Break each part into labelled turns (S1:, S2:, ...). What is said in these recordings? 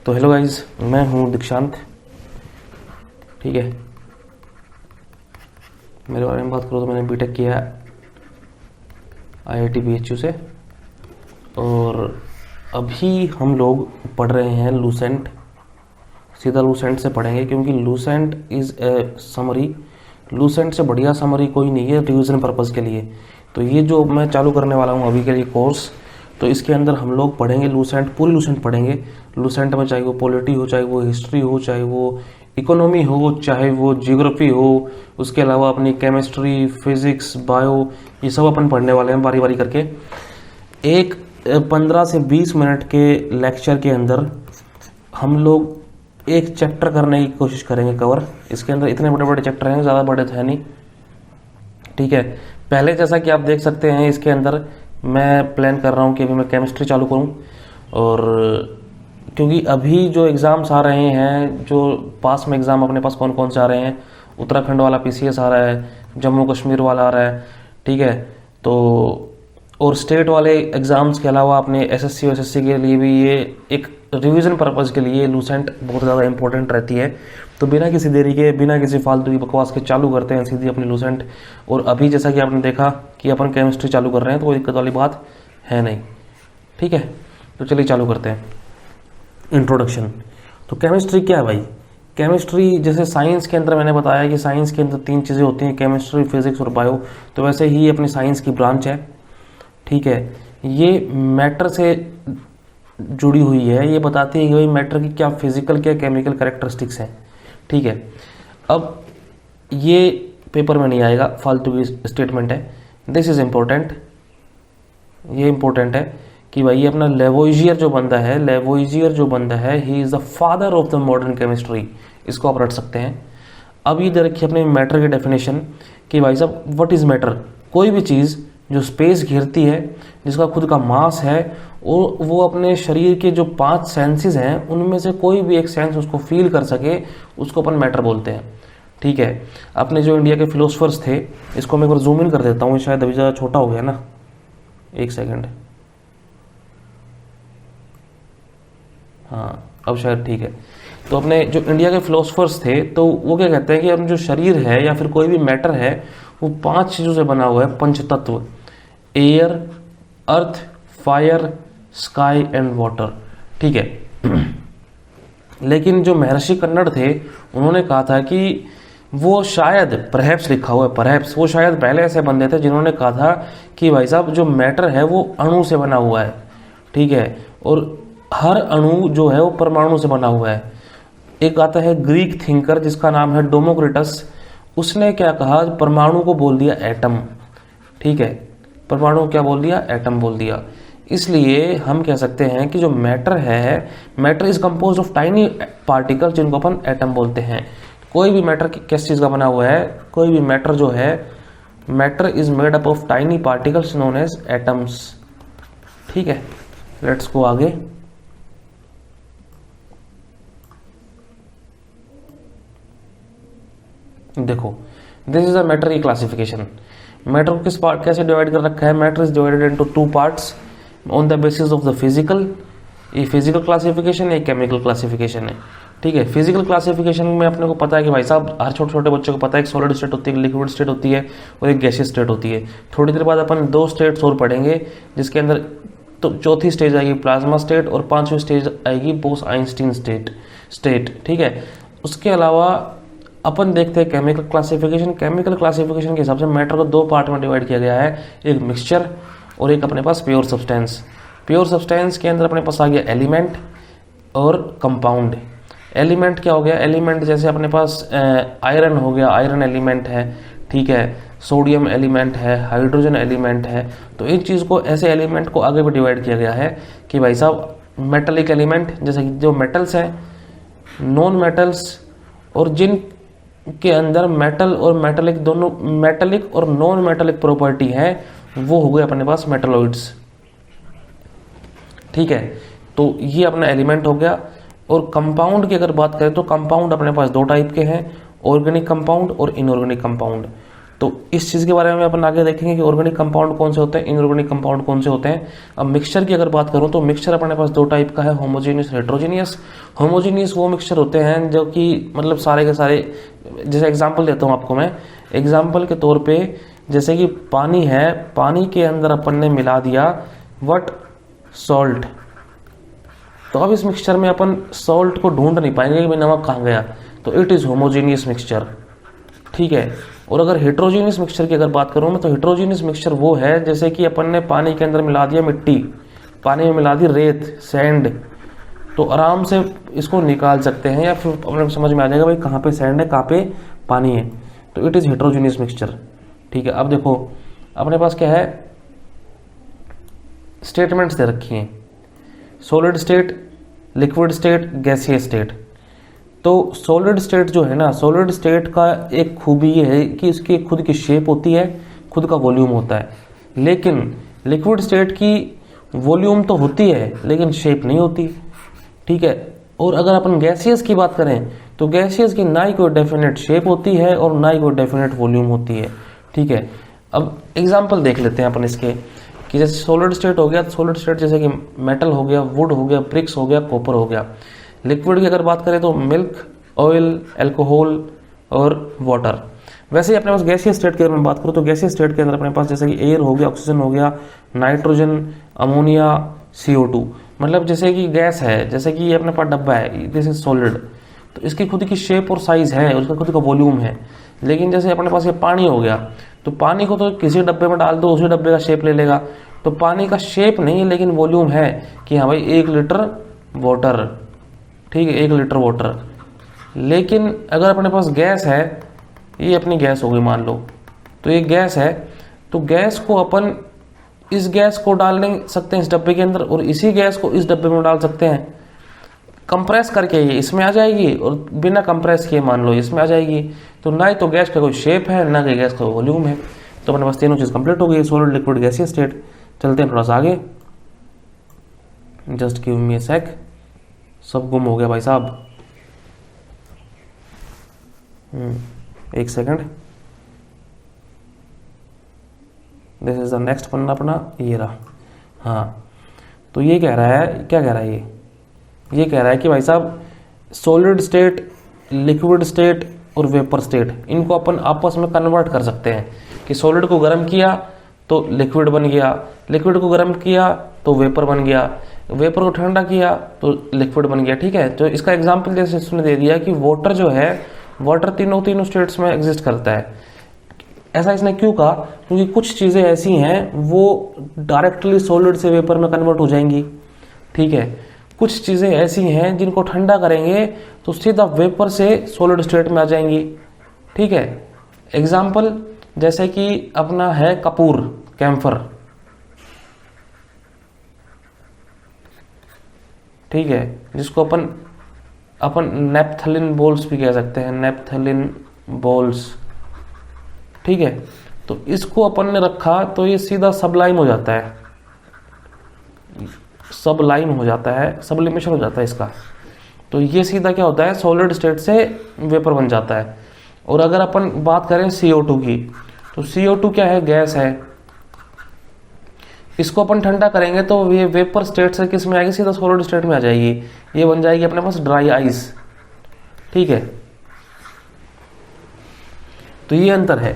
S1: तो hello guys, मैं हूँ दीक्षांत। ठीक है, मेरे बारे में बात करूँ तो मैंने बीटेक किया IIT BHU से, और अभी हम लोग पढ़ रहे हैं लूसेंट। सीधा लूसेंट से पढ़ेंगे क्योंकि Lucent is a summary. Lucent से बढ़िया समरी कोई नहीं है रिवीजन पर्पज़ के लिए। तो ये जो मैं चालू करने वाला हूँ अभी के लिए कोर्स, तो इसके अंदर हम लोग पढ़ेंगे लूसेंट, पूरी लूसेंट पढ़ेंगे। लूसेंट में चाहे वो पॉलिटी हो, चाहे वो हिस्ट्री हो, चाहे वो इकोनॉमी हो, चाहे वो जियोग्राफी हो, उसके अलावा अपनी केमिस्ट्री, फिजिक्स, बायो, ये सब अपन पढ़ने वाले हैं बारी बारी करके। एक 15 से 20 मिनट के लेक्चर के अंदर हम लोग एक चैप्टर करने की कोशिश करेंगे कवर। इसके अंदर इतने बड़े बड़े चैप्टर हैं, ज़्यादा बड़े तो है नहीं। ठीक है, पहले जैसा कि आप देख सकते हैं इसके अंदर मैं प्लान कर रहा हूँ कि अभी मैं केमिस्ट्री चालू करूँ, और क्योंकि अभी जो एग्ज़ाम्स आ रहे हैं, जो पास में एग्ज़ाम अपने पास कौन कौन से आ रहे हैं, उत्तराखंड वाला PCS आ रहा है, जम्मू कश्मीर वाला आ रहा है। ठीक है, तो और स्टेट वाले एग्ज़ाम्स के अलावा अपने SSC और SSC के लिए भी ये एक रिवीजन पर्पज़ के लिए लूसेंट बहुत ज़्यादा इंपॉर्टेंट रहती है। तो बिना किसी देरी के, बिना किसी फालतू की बकवास के चालू करते हैं सीधी अपनी लूसेंट। और अभी जैसा कि आपने देखा कि अपन केमिस्ट्री चालू कर रहे हैं, तो कोई दिक्कत वाली बात है नहीं। ठीक है, तो चलिए चालू करते हैं। इंट्रोडक्शन। तो केमिस्ट्री क्या है भाई? केमिस्ट्री जैसे साइंस के अंदर मैंने बताया कि साइंस के अंदर 3 चीज़ें होती हैं, केमिस्ट्री, फिजिक्स और बायो। तो वैसे ही अपनी साइंस की ब्रांच है। ठीक है, ये मैटर से जुड़ी हुई है। ये बताती है कि भाई मैटर की क्या फिजिकल, क्या केमिकल कैरेक्टरिस्टिक्स हैं। ठीक है, अब ये पेपर में नहीं आएगा, फालतू की स्टेटमेंट है। This is important. ये इम्पोर्टेंट है कि भाई ये अपना लेवोइजियर जो बंदा है, लेवोइजियर जो बंदा है, he is the father of the modern chemistry. इसको आप रट सकते हैं। अब ये दे रखिए अपने मैटर की डेफिनेशन कि भाई साहब व्हाट इज़ मैटर? कोई भी चीज़ जो स्पेस घेरती है, जिसका खुद का मास है, और वो अपने शरीर के जो 5 सेंसेस हैं उनमें से कोई भी एक सेंस उसको फील कर सके, उसको अपन मैटर बोलते हैं। ठीक है, अपने जो इंडिया के फिलोसफर्स थे, इसको मैं एक बार जूम इन कर देता हूँ, शायद अभी ज़्यादा छोटा हो गया ना, 1 सेकेंड। हाँ, अब शायद ठीक है। तो अपने जो इंडिया के फिलोसफर्स थे, तो वो क्या कहते हैं कि अपना जो शरीर है या फिर कोई भी मैटर है, वो 5 चीज़ों से बना हुआ है, पंचतत्व: air, earth, fire, sky and water. ठीक है, लेकिन जो महर्षि कन्नड़ थे, उन्होंने कहा था कि वो शायद, परहैप्स लिखा हुआ है, परहैप्स, वो शायद पहले ऐसे बंदे थे जिन्होंने कहा था कि भाई साहब जो मैटर है वो अणु से बना हुआ है। ठीक है, और हर अणु जो है वो परमाणु से बना हुआ है। एक आता है ग्रीक थिंकर जिसका नाम है डेमोक्रिटस। उसने क्या कहा? परमाणु को बोल दिया एटम। ठीक है, परमाणु क्या बोल दिया? एटम बोल दिया। इसलिए हम कह सकते हैं कि जो मैटर है, matter is compose of tiny particle, जिनको अपन एटम बोलते हैं। कोई भी मैटर किस चीज़ का बना हुआ है? कोई भी मैटर जो है, matter is made up of tiny particles known as atoms. ठीक है, लेट्स गो आगे। देखो, दिस इज अ मैटर की क्लासिफिकेशन। मैटर को किस पार्ट, कैसे डिवाइड कर रखा है? Matter is divided into 2 parts on the basis of the physical. ये फिजिकल क्लासिफिकेशन है, केमिकल क्लासिफिकेशन है। ठीक है, फिजिकल क्लासिफिकेशन में अपने को पता है कि भाई साहब हर छोटे छोटे बच्चों को पता है एक सॉलिड स्टेट होती है, एक लिक्विड स्टेट होती है, और एक गैसियस स्टेट होती है। थोड़ी देर बाद अपन 2 स्टेट्स और पढ़ेंगे, जिसके अंदर तो चौथी स्टेज आएगी प्लाज्मा स्टेट, और 5वीं स्टेज आएगी बोस-आइंस्टीन स्टेट। ठीक है, उसके अलावा अपन देखते हैं केमिकल क्लासिफिकेशन। केमिकल क्लासिफिकेशन के हिसाब से मैटर को 2 पार्ट में डिवाइड किया गया है, एक मिक्सचर और एक अपने पास प्योर सब्सटेंस। प्योर सब्सटेंस के अंदर अपने पास आ गया एलिमेंट और कंपाउंड। एलिमेंट क्या हो गया? एलिमेंट जैसे अपने पास आयरन हो गया, आयरन एलिमेंट है। ठीक है, सोडियम एलिमेंट है, हाइड्रोजन एलिमेंट है। तो इन चीज़ को, ऐसे एलिमेंट को आगे भी डिवाइड किया गया है कि भाई साहब मेटलिक एलिमेंट, जैसे कि जो मेटल्स हैं, नॉन मेटल्स, और जिन के अंदर मेटल और मेटलिक दोनों, मेटलिक और नॉन मेटलिक प्रॉपर्टी है, वो हो गए अपने पास मेटलॉइड्स। ठीक है, तो ये अपना एलिमेंट हो गया। और कंपाउंड की अगर बात करें तो कंपाउंड अपने पास 2 टाइप के हैं, ऑर्गेनिक कंपाउंड और इनऑर्गेनिक कंपाउंड। तो इस चीज़ के बारे में अपन आगे देखेंगे कि ऑर्गेनिक कंपाउंड कौन से होते हैं, इनऑर्गेनिक कंपाउंड कौन से होते हैं। अब मिक्सचर की अगर बात करूं तो मिक्सचर अपने पास दो टाइप का है, होमोजेनियस, हेट्रोजीनियस। होमोजेनियस वो मिक्सचर होते हैं जो कि मतलब सारे के सारे, जैसे एग्जांपल देता हूं आपको मैं, एग्जांपल के तौर पे जैसे कि पानी है, पानी के अंदर अपन ने मिला दिया व्हाट, सॉल्ट। तो अब इस मिक्सचर में अपन सॉल्ट को ढूंढ नहीं पाएंगे कि भाई नमक कहाँ गया, तो इट इज़ होमोजेनियस मिक्सचर, ठीक है। और अगर हेट्रोजीनियस मिक्सचर की अगर बात करूँ मैं, तो हेट्रोजीनियस मिक्सचर वो है जैसे कि अपन ने पानी के अंदर मिला दिया मिट्टी, पानी में मिला दी रेत, सैंड, तो आराम से इसको निकाल सकते हैं, या फिर अपने समझ में आ जाएगा भाई कहाँ पे सैंड है, कहाँ पे पानी है, तो इट इज़ हेट्रोजीनियस मिक्सचर, ठीक है। अब देखो अपने पास क्या है, स्टेटमेंट्स दे रखी हैं, सॉलिड स्टेट, लिक्विड स्टेट, गैसीय स्टेट। तो सॉलिड स्टेट जो है ना, सॉलिड स्टेट का एक खूबी ये है कि इसकी खुद की शेप होती है, खुद का वॉल्यूम होता है, लेकिन लिक्विड स्टेट की वॉल्यूम तो होती है लेकिन शेप नहीं होती, ठीक है। और अगर अपन गैसियस की बात करें तो गैसियस की ना ही कोई डेफिनेट शेप होती है और ना ही कोई डेफिनेट वॉल्यूम होती है, ठीक है। अब एग्जांपल देख लेते हैं अपन इसके, कि जैसे सॉलिड स्टेट हो गया, तो सॉलिड स्टेट जैसे कि मेटल हो गया, वुड हो गया, ब्रिक्स हो गया, कॉपर हो गया। लिक्विड की अगर बात करें तो मिल्क, ऑयल, अल्कोहल और वाटर। वैसे ही अपने पास गैसीय स्टेट के अगर मैं बात करूँ तो गैसीय स्टेट के अंदर अपने पास जैसे कि एयर हो गया, ऑक्सीजन हो गया, नाइट्रोजन, अमोनिया, CO2, मतलब जैसे कि गैस है, जैसे कि ये अपने पास डब्बा है, दिस इज सॉलिड, तो इसकी खुद की शेप और साइज है, उसका खुद का वॉल्यूम है। लेकिन जैसे अपने पास ये पानी हो गया, तो पानी को तो किसी डब्बे में डाल दो, उसी डब्बे का शेप ले लेगा, तो पानी का शेप नहीं है लेकिन वॉल्यूम है, कि हाँ भाई 1 लीटर वाटर, ठीक है, 1 लीटर वाटर। लेकिन अगर अपने पास गैस है, ये अपनी गैस हो गई मान लो, तो ये गैस है, तो गैस को अपन इस गैस को डाल नहीं सकते हैं इस डब्बे के अंदर, और इसी गैस को इस डब्बे में डाल सकते हैं, कंप्रेस करके ये इसमें आ जाएगी, और बिना कंप्रेस किए मान लो इसमें आ जाएगी। तो ना ही तो गैस का कोई शेप है, ना कि गैस का वॉल्यूम है। तो अपने पास तीनों चीज़ कंप्लीट हो गई, सॉलिड, लिक्विड, गैसीय स्टेट। चलते हैं थोड़ा सा आगे, जस्ट गिव मी ए सेक, सब गुम हो गया भाई साहब, एक second. This is the next पन्ना अपना, ये रहा। हाँ, तो ये कह रहा है, क्या कह रहा है ये कह रहा है कि भाई साहब सॉलिड स्टेट, लिक्विड स्टेट और वेपर स्टेट, इनको अपन आपस में कन्वर्ट कर सकते हैं, कि सॉलिड को गर्म किया तो लिक्विड बन गया, लिक्विड को गर्म किया तो वेपर बन गया, वेपर को ठंडा किया तो लिक्विड बन गया, ठीक है। तो इसका एग्जांपल जैसे इसने दे दिया कि वाटर जो है, वाटर तीनों स्टेट्स में एग्जिस्ट करता है। ऐसा इसने क्यों कहा, क्योंकि कुछ चीज़ें ऐसी हैं वो डायरेक्टली सॉलिड से वेपर में कन्वर्ट हो जाएंगी, ठीक है। कुछ चीज़ें ऐसी हैं जिनको ठंडा करेंगे तो सीधा वेपर से सॉलिड स्टेट में आ जाएंगी, ठीक है। एग्जाम्पल जैसे कि अपना है कपूर, कैम्फर, ठीक है, जिसको अपन नेप्थलिन बॉल्स भी कह सकते हैं, नेप्थलिन बॉल्स, ठीक है। तो इसको अपन ने रखा तो ये सीधा सबलाइम हो जाता है, सबलाइम हो जाता है, सब्लिमेशन हो जाता है इसका। तो ये सीधा क्या होता है, सॉलिड स्टेट से वेपर बन जाता है। और अगर अपन बात करें CO2 की, तो CO2 क्या है, गैस है, इसको अपन ठंडा करेंगे तो ये वेपर स्टेट से किस में आएगी, सीधा सॉलिड स्टेट में आ जाएगी, ये बन जाएगी अपने पास ड्राई आइस, ठीक है। तो ये अंतर है।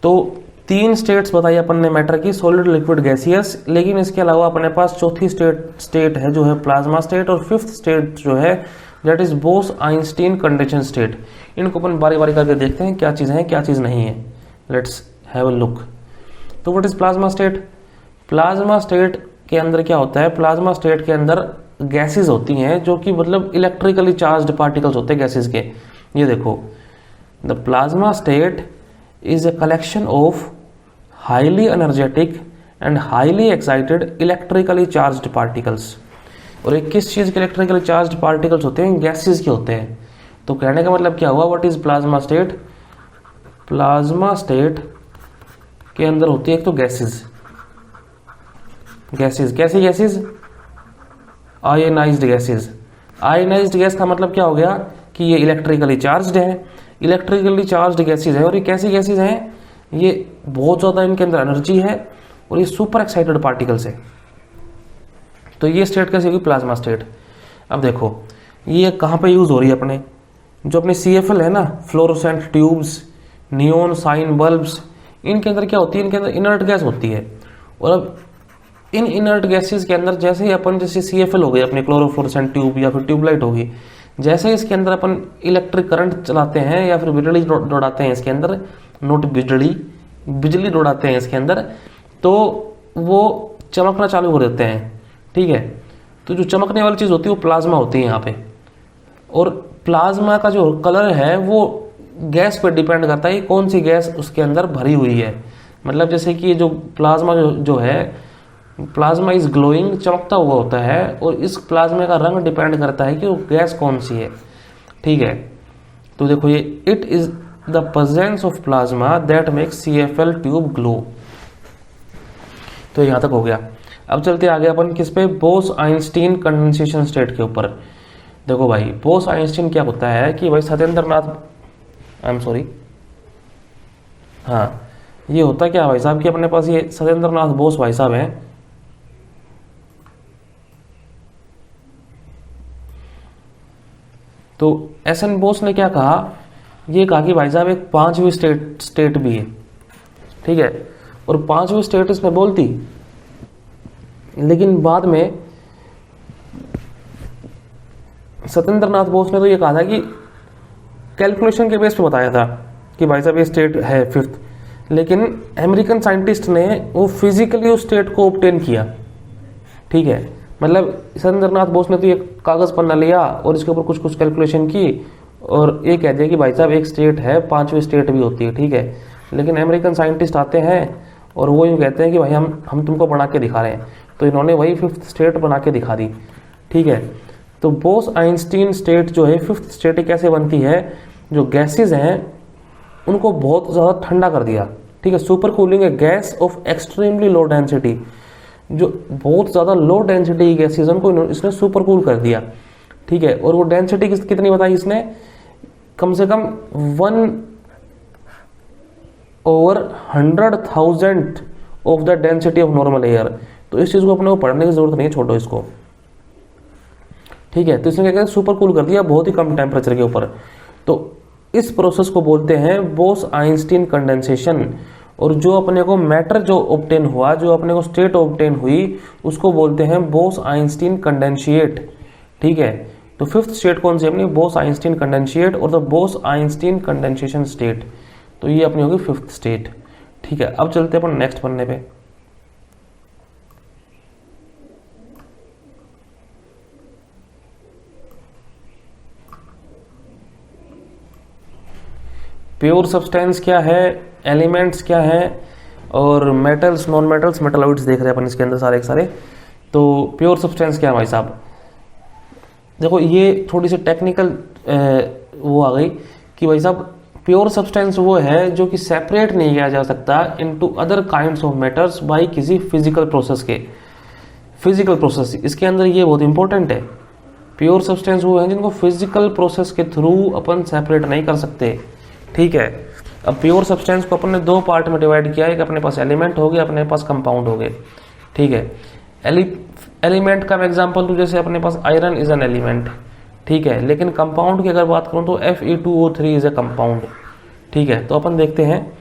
S1: तो 3 स्टेट्स बताई अपन ने मैटर की, सॉलिड, लिक्विड, गैसियस। लेकिन इसके अलावा अपने पास चौथी स्टेट है जो है प्लाज्मा स्टेट, और 5th स्टेट जो है that is Bose-Einstein condensation state. इनको अपन बारी बारी करके देखते हैं क्या चीज़ है क्या चीज़ नहीं है। Let's have a look. तो what is plasma state? Plasma state के अंदर क्या होता है, प्लाज्मा स्टेट के अंदर गैसेस होती हैं जो कि मतलब इलेक्ट्रिकली चार्ज्ड पार्टिकल्स होते हैं गैसेस के। ये देखो, the plasma state is a collection of highly energetic and highly excited electrically charged particles। और ये किस चीज़ के इलेक्ट्रिकली चार्ज्ड पार्टिकल्स होते हैं, गैसेस के होते हैं। तो कहने का मतलब क्या हुआ, what is plasma state? Plasma state के अंदर होती है एक तो गैसेस, कैसी gases? Ionised gases. Ionised gas का मतलब क्या हो गया कि ये इलेक्ट्रिकली चार्ज्ड है, इलेक्ट्रिकली चार्ज्ड गैसेज है। और ये कैसी गैसेज हैं? ये बहुत ज़्यादा इनके अंदर एनर्जी है और ये सुपर एक्साइटेड पार्टिकल्स है। तो ये स्टेट कैसे होगी, प्लाज्मा स्टेट। अब देखो ये कहाँ पे यूज़ हो रही है अपने, जो अपने CFL है ना, fluorescent tubes, neon sign bulbs, इनके अंदर क्या होती है, इनके अंदर इनर्ट गैस होती है। और अब इन इनर्ट गैसेस के अंदर जैसे ही अपन, जैसे CFL हो गई अपने क्लोरोफ्लोरोसेंट ट्यूब या फिर ट्यूबलाइट होगी, जैसे ही इसके अंदर अपन इलेक्ट्रिक करंट चलाते हैं या फिर बिजली दौड़ाते हैं इसके अंदर, नोट बिजली दौड़ाते हैं इसके अंदर, तो वो चमकना चालू कर देते हैं। ठीक है, तो जो चमकने वाली चीज़ होती है वो प्लाज्मा होती है यहाँ पे। और प्लाज्मा का जो कलर है वो गैस पर डिपेंड करता है, कौन सी गैस उसके अंदर भरी हुई है। मतलब जैसे कि जो प्लाज्मा जो है, प्लाज्मा इज ग्लोइंग, चमकता हुआ होता है, और इस प्लाज्मा का रंग डिपेंड करता है कि वो गैस कौन सी है। ठीक है, तो देखो ये it is the presence of plasma that makes CFL tube glow. तो यहाँ तक हो गया। अब चलते आगे अपन किस पे, बोस आइंस्टीन कंडेंसेशन स्टेट के ऊपर। देखो भाई बोस आइंस्टीन क्या होता है कि भाई सत्येंद्रनाथ, आई एम सॉरी, हाँ ये होता क्या भाई साहब कि अपने पास ये सत्येंद्रनाथ बोस भाई साहब हैं, तो SN बोस ने क्या कहा, ये कहा कि भाई साहब एक पांचवी स्टेट भी है। ठीक है, और पांचवी स्टेट इसमें बोलती, लेकिन बाद में सत्येंद्रनाथ बोस ने तो ये कहा था कि कैलकुलेशन के बेस पे बताया था कि भाई साहब ये स्टेट है फिफ्थ, लेकिन अमेरिकन साइंटिस्ट ने वो फिजिकली उस स्टेट को ऑब्टेन किया। ठीक है, मतलब सत्येंद्रनाथ बोस ने तो ये कागज पन्ना लिया और इसके ऊपर कुछ कुछ कैलकुलेशन की और ये कह दिया कि भाई साहब एक स्टेट है, पांचवी स्टेट भी होती है। ठीक है, लेकिन अमेरिकन साइंटिस्ट आते हैं और वो यूँ कहते हैं कि भाई हम तुमको बना के दिखा रहे हैं, तो इन्होंने वही फिफ्थ स्टेट बना के दिखा दी। ठीक है, तो बोस आइंस्टीन स्टेट जो है फिफ्थ स्टेट कैसे बनती है, जो गैसेज हैं उनको बहुत ज़्यादा ठंडा कर दिया। ठीक है, सुपर कूलिंग है gas off extremely low density, जो बहुत ज़्यादा लो डेंसिटी गैसेज उनको इसने सुपर कूल कर दिया। ठीक है, और वो डेंसिटी कितनी बताई इसने, कम से कम 1/100,000 of the density of normal air. तो इस चीज़ को अपने को पढ़ने की जरूरत नहीं है, छोड़ो इसको। ठीक है, तो इसने क्या किया, सुपर कूल कर दिया बहुत ही कम टेम्परेचर के ऊपर। तो इस प्रोसेस को बोलते हैं बोस आइंस्टीन कंडेंसेशन। और जो अपने को मैटर जो ऑब्टेन हुआ, जो अपने को स्टेट ऑब्टेन हुई, उसको बोलते हैं बोस आइंस्टीन कंडेंशिएट। ठीक है, तो फिफ्थ स्टेट कौन सी अपनी, बोस आइंस्टीन कंडेंशिएट और the Bose Einstein condensation state. तो ये अपनी होगी फिफ्थ स्टेट। ठीक है, अब चलते हैं अपन नेक्स्ट पन्ने पे। प्योर सब्सटेंस क्या है, एलिमेंट्स क्या है, और मेटल्स, नॉन मेटल्स, मेटलॉइड्स देख रहे हैं अपन इसके अंदर सारे के सारे। तो प्योर सब्सटेंस क्या है भाई साहब, देखो ये थोड़ी सी टेक्निकल वो आ गई कि भाई साहब प्योर सब्सटेंस वो है जो कि सेपरेट नहीं किया जा सकता into other kinds of matters by किसी फिजिकल प्रोसेस के। फिजिकल प्रोसेस इसके अंदर ये बहुत इंपॉर्टेंट है। प्योर सब्सटेंस वो है जिनको फिजिकल प्रोसेस के थ्रू अपन सेपरेट नहीं कर सकते। ठीक है, अब प्योर सब्सटेंस को अपन ने दो पार्ट में डिवाइड किया है, एक अपने पास एलिमेंट हो गए, अपने पास कंपाउंड हो गए। ठीक है, एलिमेंट का एग्जांपल तो जैसे अपने पास आयरन इज एन एलिमेंट। ठीक है, लेकिन कंपाउंड की अगर बात करूं तो Fe2O3 इज ए कंपाउंड। ठीक है, तो अपन देखते हैं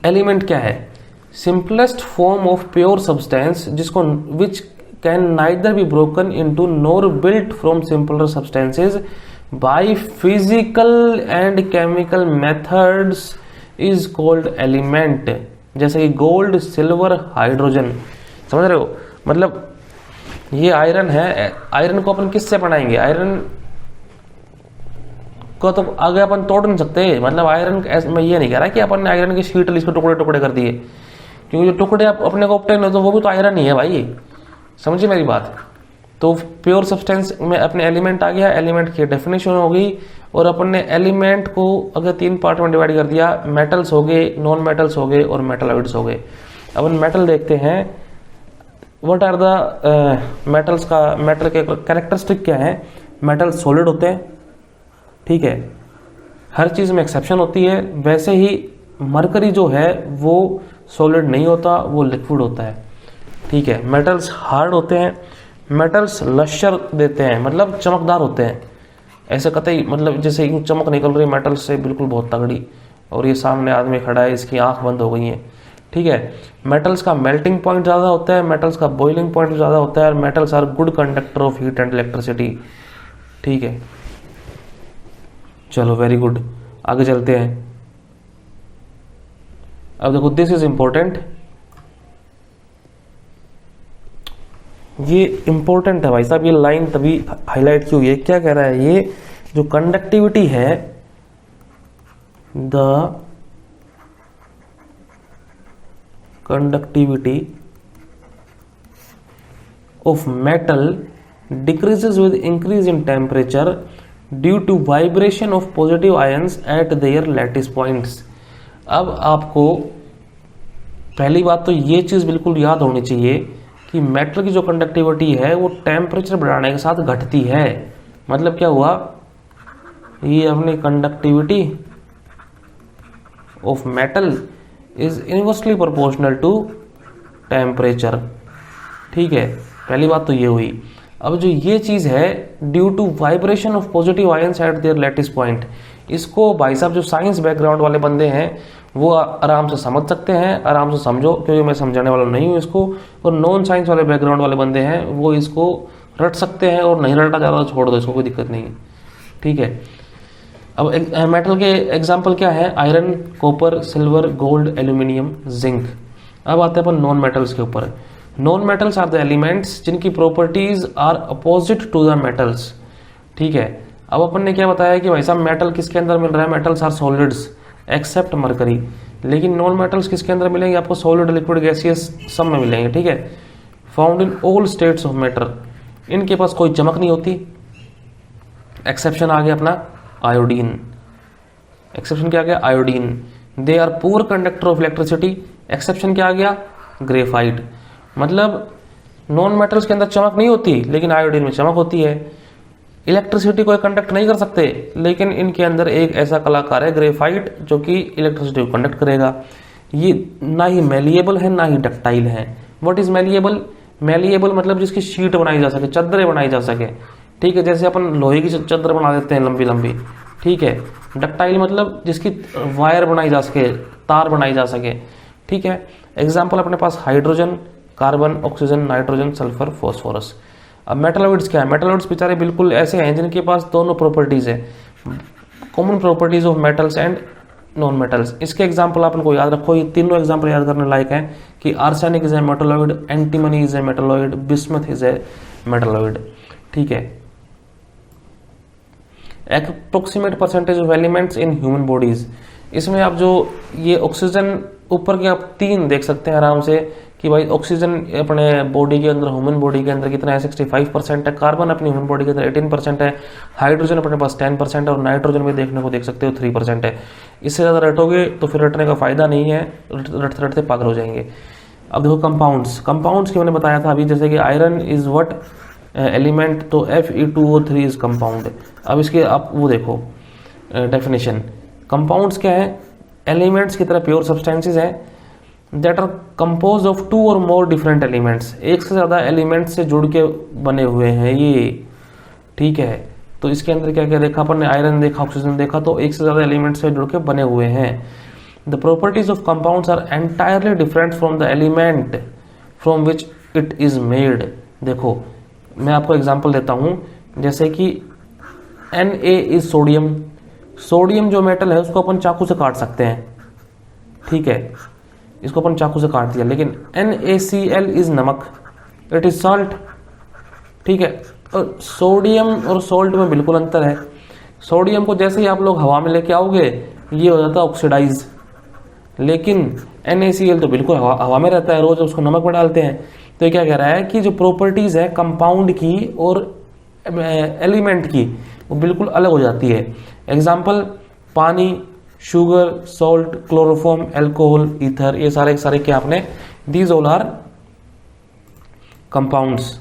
S1: एलिमेंट क्या है, simplest form of pure substance जिसको which can neither be broken into nor built from simpler substances by physical and chemical methods is called element। जैसे कि गोल्ड, सिल्वर, हाइड्रोजन, समझ रहे हो। मतलब ये आयरन है, आयरन को अपन किससे बनाएंगे, आयरन को तो आगे अपन तोड़ नहीं सकते। मतलब आयरन, मैं ये नहीं कह रहा कि अपन ने आयरन की शीट इसके टुकड़े टुकड़े कर दिए, क्योंकि जो टुकड़े अपने को ऑब्टेन हो तो वो भी तो आयरन ही है भाई, समझिए मेरी बात। तो प्योर सब्सटेंस में अपने एलिमेंट आ गया, एलिमेंट की डेफिनेशन हो गई, और अपन ने एलिमेंट को अगर तीन पार्ट में डिवाइड कर दिया, मेटल्स हो गए, नॉन मेटल्स हो गए और मेटलॉइड्स हो गए। अब अपन मेटल देखते हैं, व्हाट आर द मेटल्स का, मेटल के कैरेक्टरिस्टिक क्या है। मेटल सॉलिड होते हैं। ठीक है, हर चीज़ में एक्सेप्शन होती है, वैसे ही मरकरी जो है वो सॉलिड नहीं होता, वो लिक्विड होता है। ठीक है, मेटल्स हार्ड होते हैं, मेटल्स लश्यर देते हैं, मतलब चमकदार होते हैं। ऐसे कतई मतलब जैसे यूँ चमक निकल रही मेटल से बिल्कुल बहुत तगड़ी, और ये सामने आदमी खड़ा है, इसकी आंख बंद हो गई है। ठीक है, मेटल्स का मेल्टिंग पॉइंट ज़्यादा होता है, मेटल्स का बॉइलिंग पॉइंट ज़्यादा होता है, और metals are good conductor of heat and electricity. ठीक है, चलो वेरी गुड, आगे चलते हैं। अब देखो दिस इज इंपॉर्टेंट, ये इंपॉर्टेंट है भाई साहब, ये लाइन तभी हाईलाइट की हुई है। क्या कह रहा है ये, जो कंडक्टिविटी है, the conductivity of metal decreases with increase in temperature due to vibration of positive ions at their lattice points. अब आपको पहली बात तो ये चीज बिल्कुल याद होनी चाहिए कि मेटल की जो कंडक्टिविटी है वो टेम्परेचर बढ़ाने के साथ घटती है। मतलब क्या हुआ, ये अपनी conductivity of metal is inversely proportional to temperature. ठीक है, पहली बात तो ये हुई। अब जो ये चीज है, due to vibration of positive ions at their lattice point, इसको भाई साहब जो साइंस बैकग्राउंड वाले बंदे हैं वो आराम से समझ सकते हैं, आराम से समझो, क्योंकि मैं समझाने वाला नहीं हूँ इसको। और नॉन साइंस वाले बैकग्राउंड वाले बंदे हैं वो इसको रट सकते हैं, और नहीं रटा जा रहा तो छोड़ दो, इसको कोई दिक्कत नहीं है। ठीक है, अब मेटल के एग्जाम्पल क्या है, iron, copper, silver, gold, aluminium, zinc. अब आते हैं अपन नॉन मेटल्स के ऊपर। Non metals are the elements जिनकी properties are opposite to the metals. ठीक है, अब अपन ने क्या बताया कि भाई साहब मेटल किसके अंदर मिल रहा है, metals are solids except mercury. लेकिन नॉन मेटल्स किसके अंदर मिलेंगे आपको, सॉलिड, लिक्विड, गैसियस सब में मिलेंगे। ठीक है, found in all states of matter, इनके पास कोई चमक नहीं होती। एक्सेप्शन आ गया अपना आयोडीन, एक्सेप्शन क्या आ गया, iodine. They are poor conductor of electricity, exception क्या आ गया, ग्रेफाइट। मतलब नॉन मेटल्स के अंदर चमक नहीं होती, लेकिन आयोडीन में चमक होती है। इलेक्ट्रिसिटी को कंडक्ट नहीं कर सकते, लेकिन इनके अंदर एक ऐसा कलाकार है ग्रेफाइट जो कि इलेक्ट्रिसिटी को कंडक्ट करेगा। ये ना ही मेलिएबल है ना ही डक्टाइल है। व्हाट इज मेलिएबल, मेलिएबल मतलब जिसकी शीट बनाई जा सके, चादरें बनाई जा सके। ठीक है, जैसे अपन लोहे की चादर बना देते हैं लंबी लंबी। ठीक है, डक्टाइल मतलब जिसकी वायर बनाई जा सके, तार बनाई जा सके। ठीक है, एग्जाम्पल अपने पास hydrogen, carbon, oxygen, nitrogen, sulphur, phosphorus. अब मेटलॉइड्स क्या है, मेटलॉइड्स बेचारे बिल्कुल ऐसे हैं जिनके पास दोनों प्रॉपर्टीज है, common properties of metals and non metals. इसके एग्जांपल अपन को याद रखो, ये तीनों एग्जांपल याद करने लायक हैं कि arsenic is a metalloid, antimony is a metalloid, bismuth is a metalloid. ठीक है, approximate percentage of elements in human bodies. इसमें आप जो ये ऑक्सीजन ऊपर के आप तीन देख सकते हैं आराम से कि भाई ऑक्सीजन अपने बॉडी के अंदर, ह्यूमन बॉडी के अंदर कितना है, 65% है। कार्बन अपनी ह्यूमन बॉडी के अंदर 18% है। हाइड्रोजन अपने पास 10% है, और नाइट्रोजन में देखने को देख सकते हो 3% है। इससे ज़्यादा रटोगे तो फिर रटने का फायदा नहीं है, रटते रटते पागल हो जाएंगे। अब देखो कंपाउंड्स, कंपाउंड्स की मैंने बताया था अभी, जैसे कि आयरन इज व्हाट एलिमेंट, तो Fe2O3 इज कंपाउंड। अब इसके आप वो देखो डेफिनेशन, कंपाउंड्स क्या है, एलिमेंट्स की तरह प्योर सब्सटेंसेज हैं दैट आर कंपोज ऑफ 2 और मोर डिफरेंट एलिमेंट्स। एक से ज़्यादा एलिमेंट्स से जुड़ के बने हुए हैं ये। ठीक है, तो इसके अंदर क्या क्या देखा अपन ने, आयरन देखा, ऑक्सीजन देखा, तो एक से ज़्यादा एलिमेंट्स से जुड़ के बने हुए हैं। The properties of compounds are entirely different from the element from which it is made. देखो मैं आपको एग्जाम्पल देता हूँ, जैसे कि Na इज सोडियम। सोडियम जो मेटल है उसको अपन चाकू से काट सकते हैं। ठीक है, इसको अपन चाकू से काट दिया, लेकिन NaCl इज नमक, इट इज सॉल्ट। ठीक है, और सोडियम और सॉल्ट में बिल्कुल अंतर है। सोडियम को जैसे ही आप लोग हवा में लेके आओगे ये हो जाता है ऑक्सीडाइज, लेकिन NaCl तो बिल्कुल हवा में रहता है, रोज उसको नमक में डालते हैं। तो ये क्या कह रहा है कि जो प्रॉपर्टीज है कंपाउंड की और एलिमेंट की वो बिल्कुल अलग हो जाती है। एग्जाम्पल पानी, sugar, salt, chloroform, alcohol, ether, ये सारे क्या आपने, दीज ऑल आर कंपाउंड्स।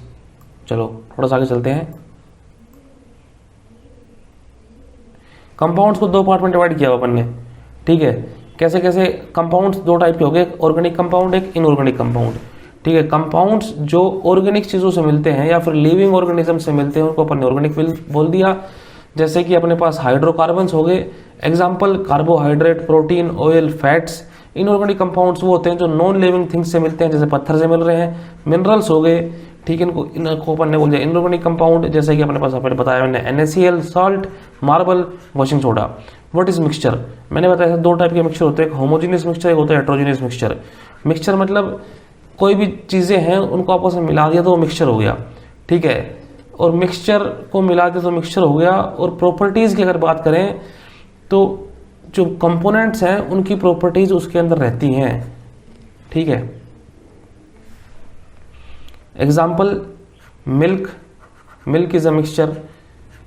S1: चलो थोड़ा सा आगे चलते हैं। कंपाउंड्स को 2 पार्ट में डिवाइड किया अपन ने। ठीक है, कैसे कैसे कंपाउंड्स दो टाइप के हो गए, एक ऑर्गेनिक कंपाउंड, एक इनऑर्गेनिक कंपाउंड। ठीक है, कंपाउंड्स जो ऑर्गेनिक चीज़ों से मिलते हैं या फिर लिविंग ऑर्गेनिज्म से मिलते हैं उनको अपन ने ऑर्गेनिक बोल दिया। जैसे कि अपने पास हाइड्रोकार्बन्स हो गए, example carbohydrate, protein, oil, fats. Inorganic compounds वो होते हैं जो नॉन लिविंग थिंग्स से मिलते हैं, जैसे पत्थर से मिल रहे हैं। मिनरल्स हो गए, ठीक है, इनको अपन ने बोल दिया इनऑर्गेनिक कंपाउंड, जैसे कि अपने पास आपने बताया मैंने NaCl, salt, marble, washing soda. What is mixture? मैंने बताया दो टाइप के मिक्सचर होते हैं, एक होमोजीनियस मिक्सचर, एक होता है हेट्रोजीनियस मिक्सचर। मिक्सचर मतलब कोई भी चीज़ें हैं उनको आपस में मिला दिया तो वो मिक्सचर हो गया। ठीक है, और मिक्सचर को मिला दिया तो मिक्सचर हो गया। और प्रॉपर्टीज़ की अगर बात करें तो जो कंपोनेंट्स हैं उनकी प्रॉपर्टीज उसके अंदर रहती हैं। ठीक है, example milk is a mixture,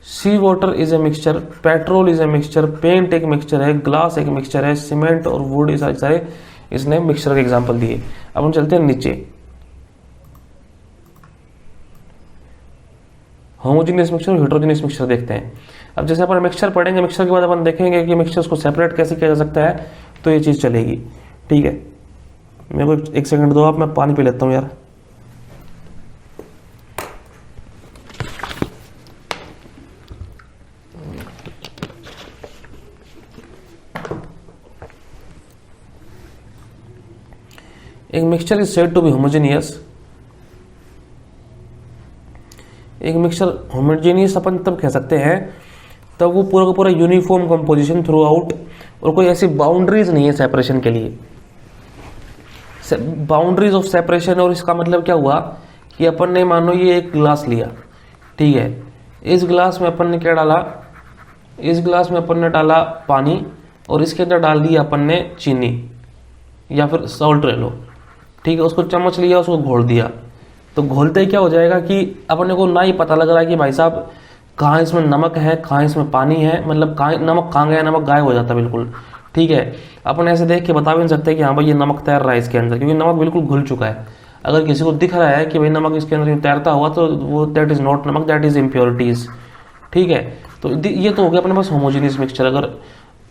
S1: sea water is a mixture, petrol is a mixture, paint एक मिक्सचर है, ग्लास एक मिक्सचर है, सीमेंट और वुड इस सारे इसने मिक्सचर के एग्जाम्पल दिए। अब हम चलते हैं नीचे, होमोजेनियस मिक्सचर और हेट्रोजेनियस मिक्सचर देखते हैं। अब जैसे अपन मिक्सचर पढ़ेंगे, मिक्सचर के बाद अपन देखेंगे कि मिक्सचर्स को सेपरेट कैसे किया जा सकता है, तो ये चीज़ चलेगी। ठीक है, मेरे को एक सेकंड दो आप, मैं पानी पी लेता हूँ यार। एक mixture is said to be homogeneous. एक मिक्सचर होमोजेनियस अपन तब कह सकते हैं तब वो पूरा का पूरा यूनिफॉर्म कंपोजिशन थ्रू आउट, और कोई ऐसी बाउंड्रीज नहीं है सेपरेशन के लिए, बाउंड्रीज ऑफ सेपरेशन। और इसका मतलब क्या हुआ कि अपन ने मानो ये एक ग्लास लिया, ठीक है, इस ग्लास में अपन ने क्या डाला, इस ग्लास में अपन ने डाला पानी, और इसके अंदर डाल दिया अपन ने चीनी या फिर सॉल्ट ले लो। ठीक है, उसको चम्मच लिया, उसको घोल दिया। तो घोलते ही क्या हो जाएगा कि अपने को ना ही पता लग रहा है कि भाई साहब कहाँ इसमें नमक है, कहाँ इसमें पानी है, मतलब कहाँ नमक कहाँ गया, नमक गायब हो जाता बिल्कुल। ठीक है, अपन ऐसे देख के बता भी नहीं सकते कि हाँ भाई ये नमक तैर रहा है इसके अंदर, क्योंकि नमक बिल्कुल घुल चुका है। अगर किसी को दिख रहा है कि भाई नमक इसके अंदर तैरता हुआ तो वो दैट इज नॉट नमक, दैट इज इम्प्योरिटीज। ठीक है, तो ये तो हो गया अपने पास होमोजेनियस मिक्सचर। अगर,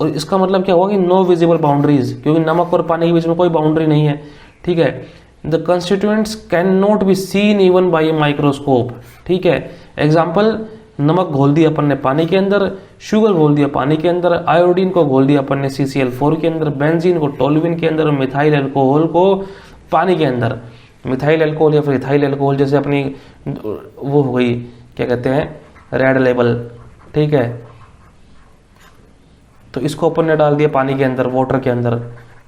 S1: और इसका मतलब क्या हुआ कि नो विजिबल बाउंड्रीज, क्योंकि नमक और पानी के बीच में कोई बाउंड्री नहीं है। ठीक है, the constituents can not be seen even by a microscope. ठीक है, एग्जाम्पल, नमक घोल दिया अपन ने पानी के अंदर, शुगर घोल दिया पानी के अंदर, आयोडीन को घोल दिया अपन ने CCl4 के अंदर, बेंजीन को टोल्यूइन के अंदर, मिथाइल अल्कोहल को पानी के अंदर। मिथाइल अल्कोहल या फिर इथाइल अल्कोहल जैसे अपनी वो हो गई, क्या कहते हैं, रेड लेबल। ठीक है, तो इसको अपन ने डाल दिया पानी के अंदर, वाटर के अंदर,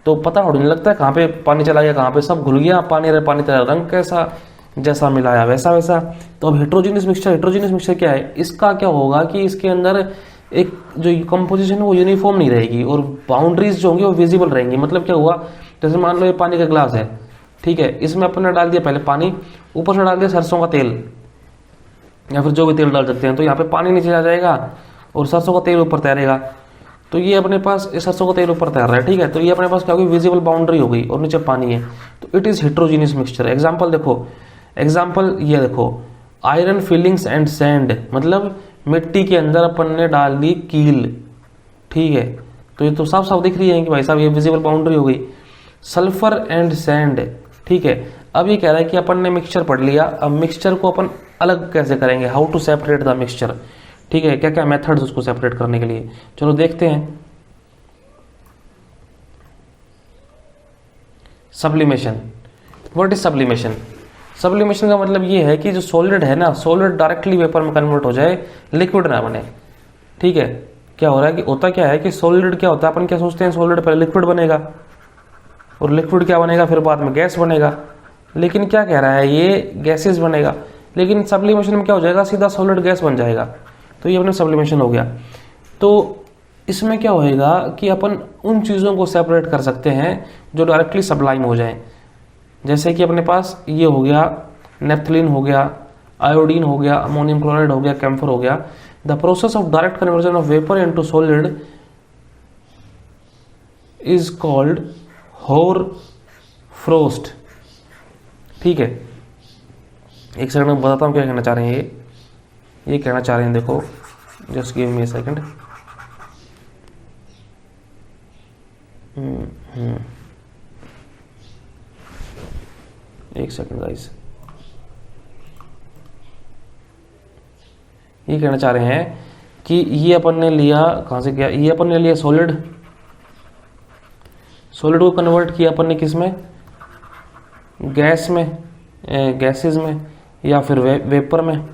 S1: तो पता होने लगता है कहाँ पे पानी चला गया, कहाँ पे सब घुल गया, पानी तेरा रंग कैसा जैसा मिलाया वैसा वैसा। तो अब हेट्रोजीनियस मिक्सचर क्या है, इसका क्या होगा कि इसके अंदर एक जो कंपोजिशन है वो यूनिफॉर्म नहीं रहेगी, और बाउंड्रीज जो होंगी वो विजिबल रहेंगी। मतलब क्या हुआ, जैसे मान लो ये पानी का ग्लास है, ठीक है, इसमें अपन ने डाल दिया पहले पानी, ऊपर से डाल दिया सरसों का तेल या फिर जो भी तेल डाल सकते हैं, तो यहाँ पे पानी नीचे आ जाएगा और सरसों का तेल ऊपर तैरेगा। तो ये अपने पास सरसों का तेल ऊपर तैर रहा है। ठीक है, तो ये अपने पास क्या होगी, विजिबल बाउंड्री हो गई और नीचे पानी है, तो it is heterogeneous mixture. Example देखो, एग्जाम्पल ये देखो, आयरन फिलिंग्स एंड सैंड, मतलब मिट्टी के अंदर अपन ने डाल दी कील। ठीक है, तो ये तो साफ साफ दिख रही है कि भाई साहब ये विजिबल बाउंड्री हो गई। सल्फर एंड सैंड, ठीक है, अब ये कह रहा है कि अपन ने मिक्सचर पढ़ लिया, अब मिक्सचर को अपन अलग कैसे करेंगे, how to separate the mixture. ठीक है, क्या क्या मेथड्स उसको सेपरेट करने के लिए, चलो देखते हैं। Sublimation, what is sublimation? Sublimation का मतलब ये है कि जो सॉलिड है ना, सॉलिड डायरेक्टली वेपर में कन्वर्ट हो जाए, लिक्विड ना बने। ठीक है, क्या हो रहा है कि होता क्या है कि सॉलिड क्या होता है, अपन क्या सोचते हैं, सॉलिड पहले लिक्विड बनेगा और लिक्विड क्या बनेगा, फिर बाद में गैस बनेगा। लेकिन क्या कह रहा है, ये गैसेस बनेगा, लेकिन सब्लिमेशन में क्या हो जाएगा, सीधा सॉलिड गैस बन जाएगा। तो ये अपने सब्लिमेशन हो गया। तो इसमें क्या होएगा कि अपन उन चीज़ों को सेपरेट कर सकते हैं जो डायरेक्टली सब्लाइम हो जाएं। जैसे कि अपने पास ये हो गया, नेफ्थलीन हो गया, आयोडीन हो गया, अमोनियम क्लोराइड हो गया, कैम्फर हो गया। The process of direct conversion of vapour into solid is called होर फ्रोस्ट। ठीक है, एक सेकंड में बताता हूँ क्या कहना चाह रहे हैं ये कहना चाह रहे हैं, देखो, just give me a second. एक सेकंड गाइस, ये कहना चाह रहे हैं कि ये अपन ने लिया कहाँ से किया, ये अपन ने लिया सॉलिड, सॉलिड को कन्वर्ट किया अपन ने किस में, गैस में, गैसेस में या फिर वेपर में।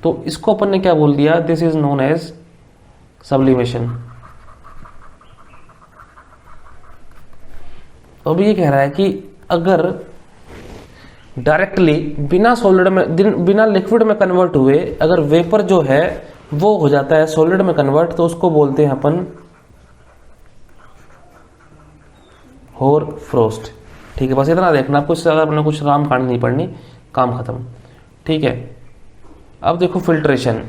S1: तो इसको अपन ने क्या बोल दिया, this is known as sublimation. तो अभी ये कह रहा है कि अगर डायरेक्टली बिना सॉलिड में, बिना लिक्विड में कन्वर्ट हुए अगर वेपर जो है वो हो जाता है सॉलिड में कन्वर्ट, तो उसको बोलते हैं अपन होर फ्रोस्ट। ठीक है, बस इतना देखना, कुछ ज्यादा अपने कुछ राम कांड नहीं पढ़नी, काम खत्म। ठीक है, अब देखो filtration.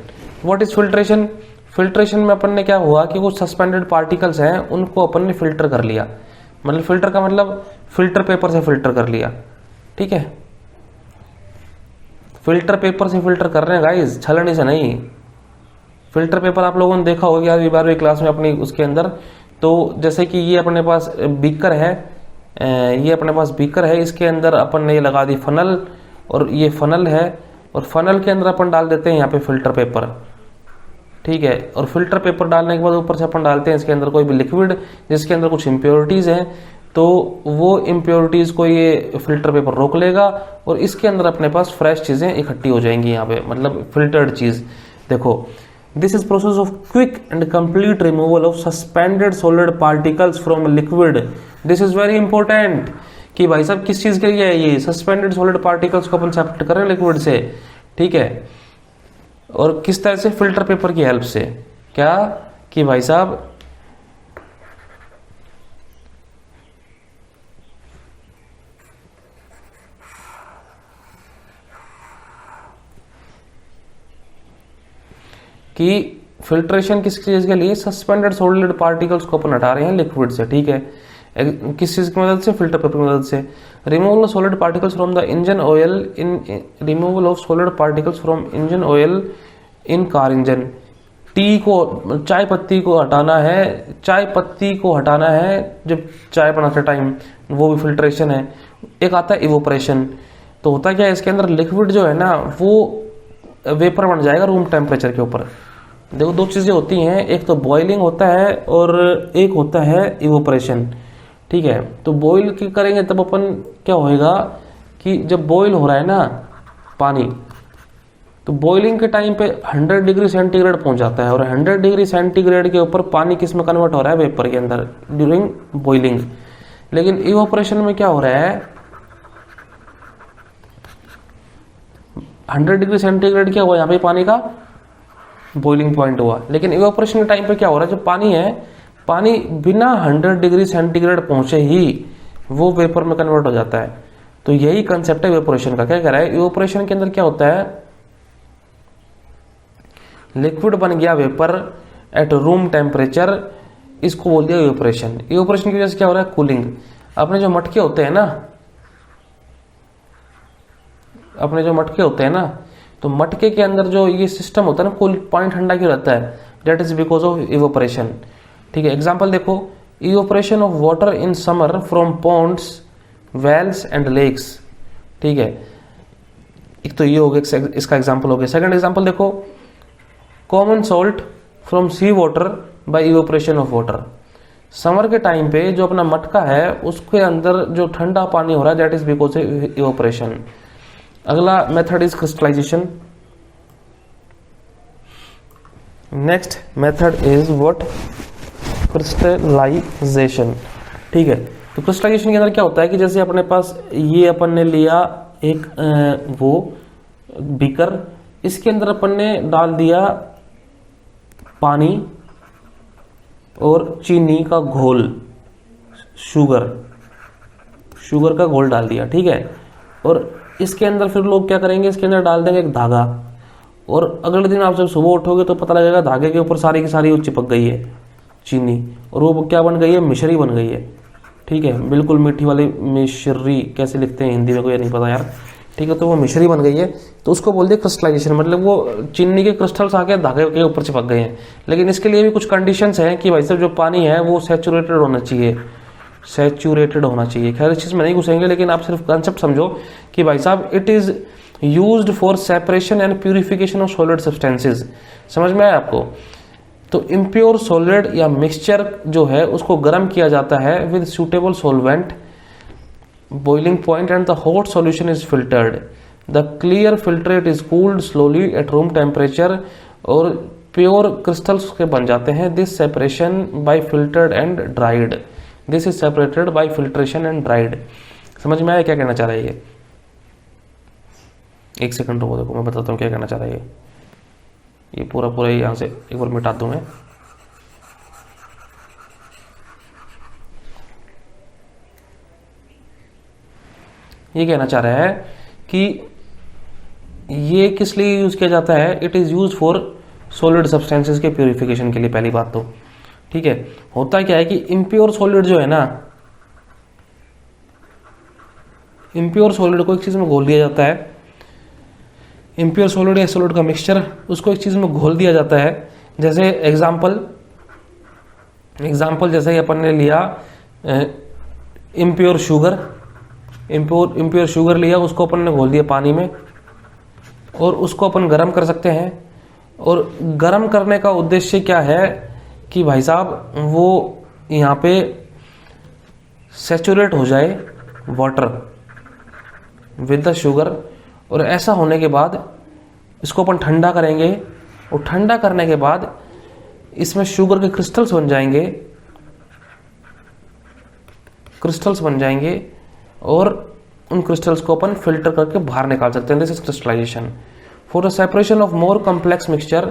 S1: What is filtration? Filtration में अपन ने क्या हुआ कि कुछ सस्पेंडेड पार्टिकल्स हैं उनको अपन ने फिल्टर कर लिया, मतलब फिल्टर का मतलब फिल्टर पेपर से फिल्टर कर लिया। ठीक है, फिल्टर पेपर से फिल्टर कर रहे हैं गाइस, छलनी से नहीं। फिल्टर पेपर आप लोगों ने देखा होगा 11वीं क्लास में अपनी उसके अंदर। तो जैसे कि ये अपने पास बीकर है, ये अपने पास बीकर है, इसके अंदर अपन ने ये लगा दी फनल, और ये फनल है, और फनल के अंदर अपन डाल देते हैं यहाँ पे फिल्टर पेपर। ठीक है, और फिल्टर पेपर डालने के बाद ऊपर से अपन डालते हैं इसके अंदर कोई भी लिक्विड जिसके अंदर कुछ इम्प्योरिटीज हैं, तो वो इम्प्योरिटीज को ये फिल्टर पेपर रोक लेगा और इसके अंदर अपने पास फ्रेश चीजें इकट्ठी हो जाएंगी यहाँ पे, मतलब फिल्टर्ड चीज। देखो, this is process of quick and complete removal of suspended solid particles from liquid. This is very important कि भाई साहब किस चीज के लिए है ये, सस्पेंडेड सॉलिड पार्टिकल्स को अपन सेपरेट करें लिक्विड से। ठीक है, और किस तरह से, फिल्टर पेपर की हेल्प से। क्या कि भाई साहब कि फिल्ट्रेशन किस चीज के लिए, सस्पेंडेड सॉलिड पार्टिकल्स को अपन हटा रहे हैं लिक्विड से। ठीक है, किस चीज की मदद से, फिल्टर पेपर की मदद से। Removal of solid particles from the engine oil in, removal of solid particles from engine oil in car engine. T को, चाय पत्ती को हटाना है, चाय पत्ती को हटाना है जब चाय बनाते टाइम, वो भी फिल्ट्रेशन है। एक आता है इवोपरेशन। तो होता क्या है, इसके अंदर लिक्विड जो है ना वो वेपर बन जाएगा रूम टेम्परेचर के ऊपर। देखो, दो चीजें होती हैं, एक तो बॉइलिंग होता है और एक होता है इवोपरेशन। ठीक है, तो बॉइल करेंगे तब अपन क्या होएगा कि जब बॉइल हो रहा है ना पानी, तो बॉइलिंग के टाइम पे 100 डिग्री सेंटीग्रेड पहुंच जाता है, और 100 डिग्री सेंटीग्रेड के ऊपर पानी किस में कन्वर्ट हो रहा है, वेपर के अंदर ड्यूरिंग बॉइलिंग। लेकिन इवोपरेशन में क्या हो रहा है, 100 डिग्री सेंटीग्रेड क्या हुआ यहाँ पे, पानी का बॉइलिंग पॉइंट हुआ। लेकिन इवोपरेशन के टाइम पे क्या हो रहा है, जो पानी है, पानी बिना 100 डिग्री सेंटीग्रेड पहुंचे ही वो वेपर में कन्वर्ट हो जाता है। तो यही कंसेप्ट है इवोपरेशन का। क्या कह रहा है, इवोपरेशन के अंदर क्या होता है, लिक्विड बन गया वेपर एट रूम टेम्परेचर, इसको बोल दिया इवोपरेशन। इवोपरेशन की वजह से क्या हो रहा है, कूलिंग। अपने जो मटके होते हैं ना, अपने जो मटके होते हैं ना, तो मटके के अंदर जो ये सिस्टम होता है ना, कूल पानी ठंडा क्यों रहता है, that is because of evaporation. ठीक है, एग्जांपल देखो, evaporation of water in summer from ponds, wells and lakes. ठीक है, एक तो ये हो गया, इसका एग्जांपल हो गया। सेकंड एग्जांपल देखो, common salt from sea water by evaporation of water. Summer के टाइम पे जो अपना मटका है उसके अंदर जो ठंडा पानी हो रहा है, that is because of evaporation. अगला method is crystallisation. Next method is what, crystallisation. ठीक है, तो क्रिस्टलाइजेशन के अंदर क्या होता है कि जैसे अपने पास ये अपन ने लिया एक वो बीकर, इसके अंदर अपन ने डाल दिया पानी और चीनी का घोल, शुगर का घोल डाल दिया। ठीक है, और इसके अंदर फिर लोग क्या करेंगे, इसके अंदर डाल देंगे एक धागा, और अगले दिन आप जब सुबह उठोगे तो पता लगेगा धागे के ऊपर सारी की सारी वो चिपक गई है चीनी, और वो क्या बन गई है, मिश्री बन गई है। ठीक है, बिल्कुल मीठी वाली मिश्री। कैसे लिखते हैं हिंदी में, कोई नहीं पता यार, ठीक है, तो वो मिश्री बन गई है, तो उसको बोल दिया क्रिस्टलाइजेशन, मतलब वो चीनी के क्रिस्टल्स आके धागे के ऊपर चिपक गए हैं। लेकिन इसके लिए भी कुछ कंडीशंस हैं कि भाई साहब जो पानी है वो सैचुरेटेड होना चाहिए, सैचुरेटेड होना चाहिए। खैर इस चीज़ में नहीं घुसेंगे, लेकिन आप सिर्फ कंसेप्ट समझो कि भाई साहब it is used for separation and purification of solid substances. समझ में आया आपको? तो इम्प्योर सॉलिड या मिक्सचर जो है उसको गर्म किया जाता है with suitable solvent, boiling point, and the hot solution is filtered. The clear filtrate is cooled slowly at room temperature और प्योर क्रिस्टल्स के बन जाते हैं। This separation by filtered and dried, this is separated by filtration and dried. समझ में आया क्या कहना चाह रहा है ये? एक सेकंड रुको, देखो मैं बताता हूँ क्या कहना चाह रहा है ये पूरा पूरा यहाँ से एक बार मिटा दूँ मैं। ये कहना चाह रहा है कि ये किस लिए यूज किया जाता है, it is use for solid substances के प्यूरिफिकेशन के लिए। पहली बात तो ठीक है, होता क्या है कि इम्प्योर सॉलिड जो है ना, इम्प्योर सॉलिड को एक चीज में घोल दिया जाता है, इम्प्योर सॉलिड या सॉलिड का मिक्सचर उसको एक चीज में घोल दिया जाता है। जैसे एग्जाम्पल जैसे ही अपन ने लिया इम्प्योर शुगर, इम्प्योर शुगर लिया, उसको अपन ने घोल दिया पानी में और उसको अपन गर्म कर सकते हैं। और गर्म करने का उद्देश्य क्या है कि भाई साहब वो यहाँ पे सैचुरेट हो जाए वाटर विद द शुगर। और ऐसा होने के बाद इसको अपन ठंडा करेंगे और ठंडा करने के बाद इसमें शुगर के क्रिस्टल्स बन जाएंगे और उन क्रिस्टल्स को अपन फिल्टर करके बाहर निकाल सकते हैं। This is crystallisation. For the separation of more complex mixture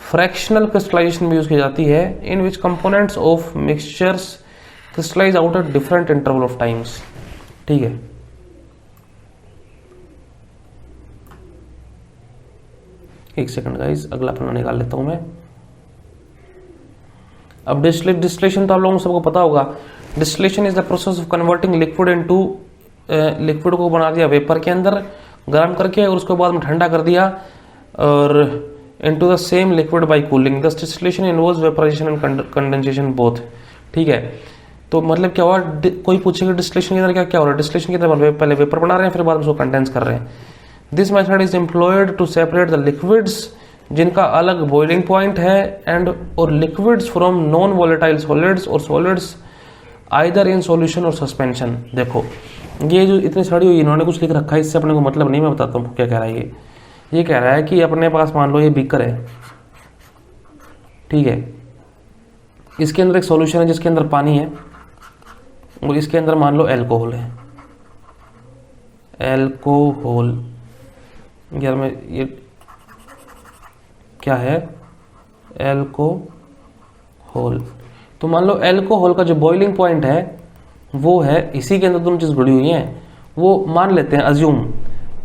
S1: fractional crystallisation भी यूज की जाती है, in which components of mixtures crystallise out at different interval of times. ठीक है, एक सेकंड गाइस, अगला पन्ना निकाल लेता हूं मैं। अब डिस्टिलेशन तो आप लोगों को सबको पता होगा। Distillation is the process of converting liquid into, liquid को बना दिया वेपर के अंदर गर्म करके और उसके बाद में ठंडा कर दिया और into the same liquid by cooling. The distillation involves vaporisation and condensation both. ठीक है, तो मतलब क्या हुआ, कोई पूछेगा डिस्टिलेशन के अंदर क्या हो रहा है, डिस्टिलेशन के अंदर पहले वेपर बना रहे हैं फिर बाद में उसको कंडेंस कर रहे हैं। This method is employed to separate the liquids जिनका अलग बॉइलिंग पॉइंट है एंड और liquids from non volatile solids और सॉलिड्स आइदर इन सॉल्यूशन और सस्पेंशन। देखो ये जो इतनी सड़ी हुई इन्होंने कुछ लिख रखा है, इससे अपने को मतलब नहीं, मैं बताता हूँ क्या कह रहा है ये कह रहा है कि अपने पास मान लो ये बीकर है, ठीक है, इसके अंदर एक सॉल्यूशन है जिसके अंदर पानी है और इसके अंदर मान लो अल्कोहल है, अल्कोहल। यार मैं ये क्या है, अल्कोहल। तो मान लो अल्कोहल का जो बॉइलिंग पॉइंट है वो है इसी के अंदर दोनों चीज जुड़ी हुई हैं, वो मान लेते हैं अज्यूम,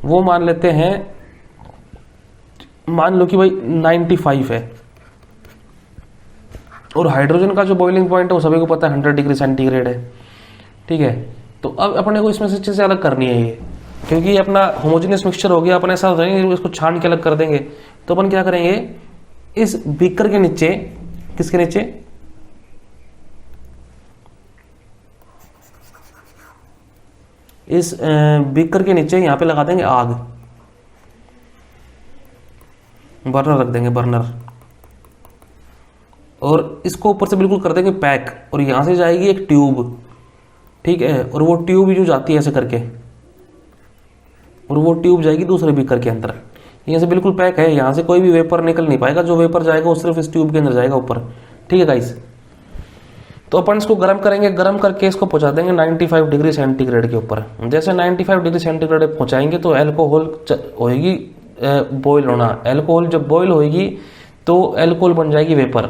S1: वो मान लेते हैं, मान लो कि भाई 95 है और हाइड्रोजन का जो बॉइलिंग पॉइंट है वो सभी को पता है 100 डिग्री सेंटीग्रेड है। ठीक है, तो अब अपने को इसमें से चीजें अलग करनी है ये, क्योंकि ये अपना होमोजेनियस मिक्सचर हो गया, अपने साथ रहेंगे इसको छान के अलग कर देंगे। तो अपन क्या करेंगे, इस बीकर के नीचे, किसके नीचे, इस बीकर के नीचे यहां पे लगा देंगे आग, बर्नर रख देंगे, बर्नर, और इसको ऊपर से बिल्कुल कर देंगे पैक और यहां से जाएगी एक ट्यूब। ठीक है, और वो ट्यूब जो जाती है ऐसे करके और वो ट्यूब जाएगी दूसरे बीकर के अंदर, यहाँ से बिल्कुल पैक है, यहाँ से कोई भी वेपर निकल नहीं पाएगा, जो वेपर जाएगा वो सिर्फ इस ट्यूब के अंदर जाएगा ऊपर। ठीक है गाइस, तो अपन इसको गर्म करेंगे, गर्म करके इसको पहुंचा देंगे 95 डिग्री सेंटीग्रेड के ऊपर। जैसे 95 डिग्री सेंटीग्रेड पहुंचाएंगे तो अल्कोहल होएगी बॉयल होना, अल्कोहल जब बॉयल होएगी तो अल्कोहल बन जाएगी वेपर।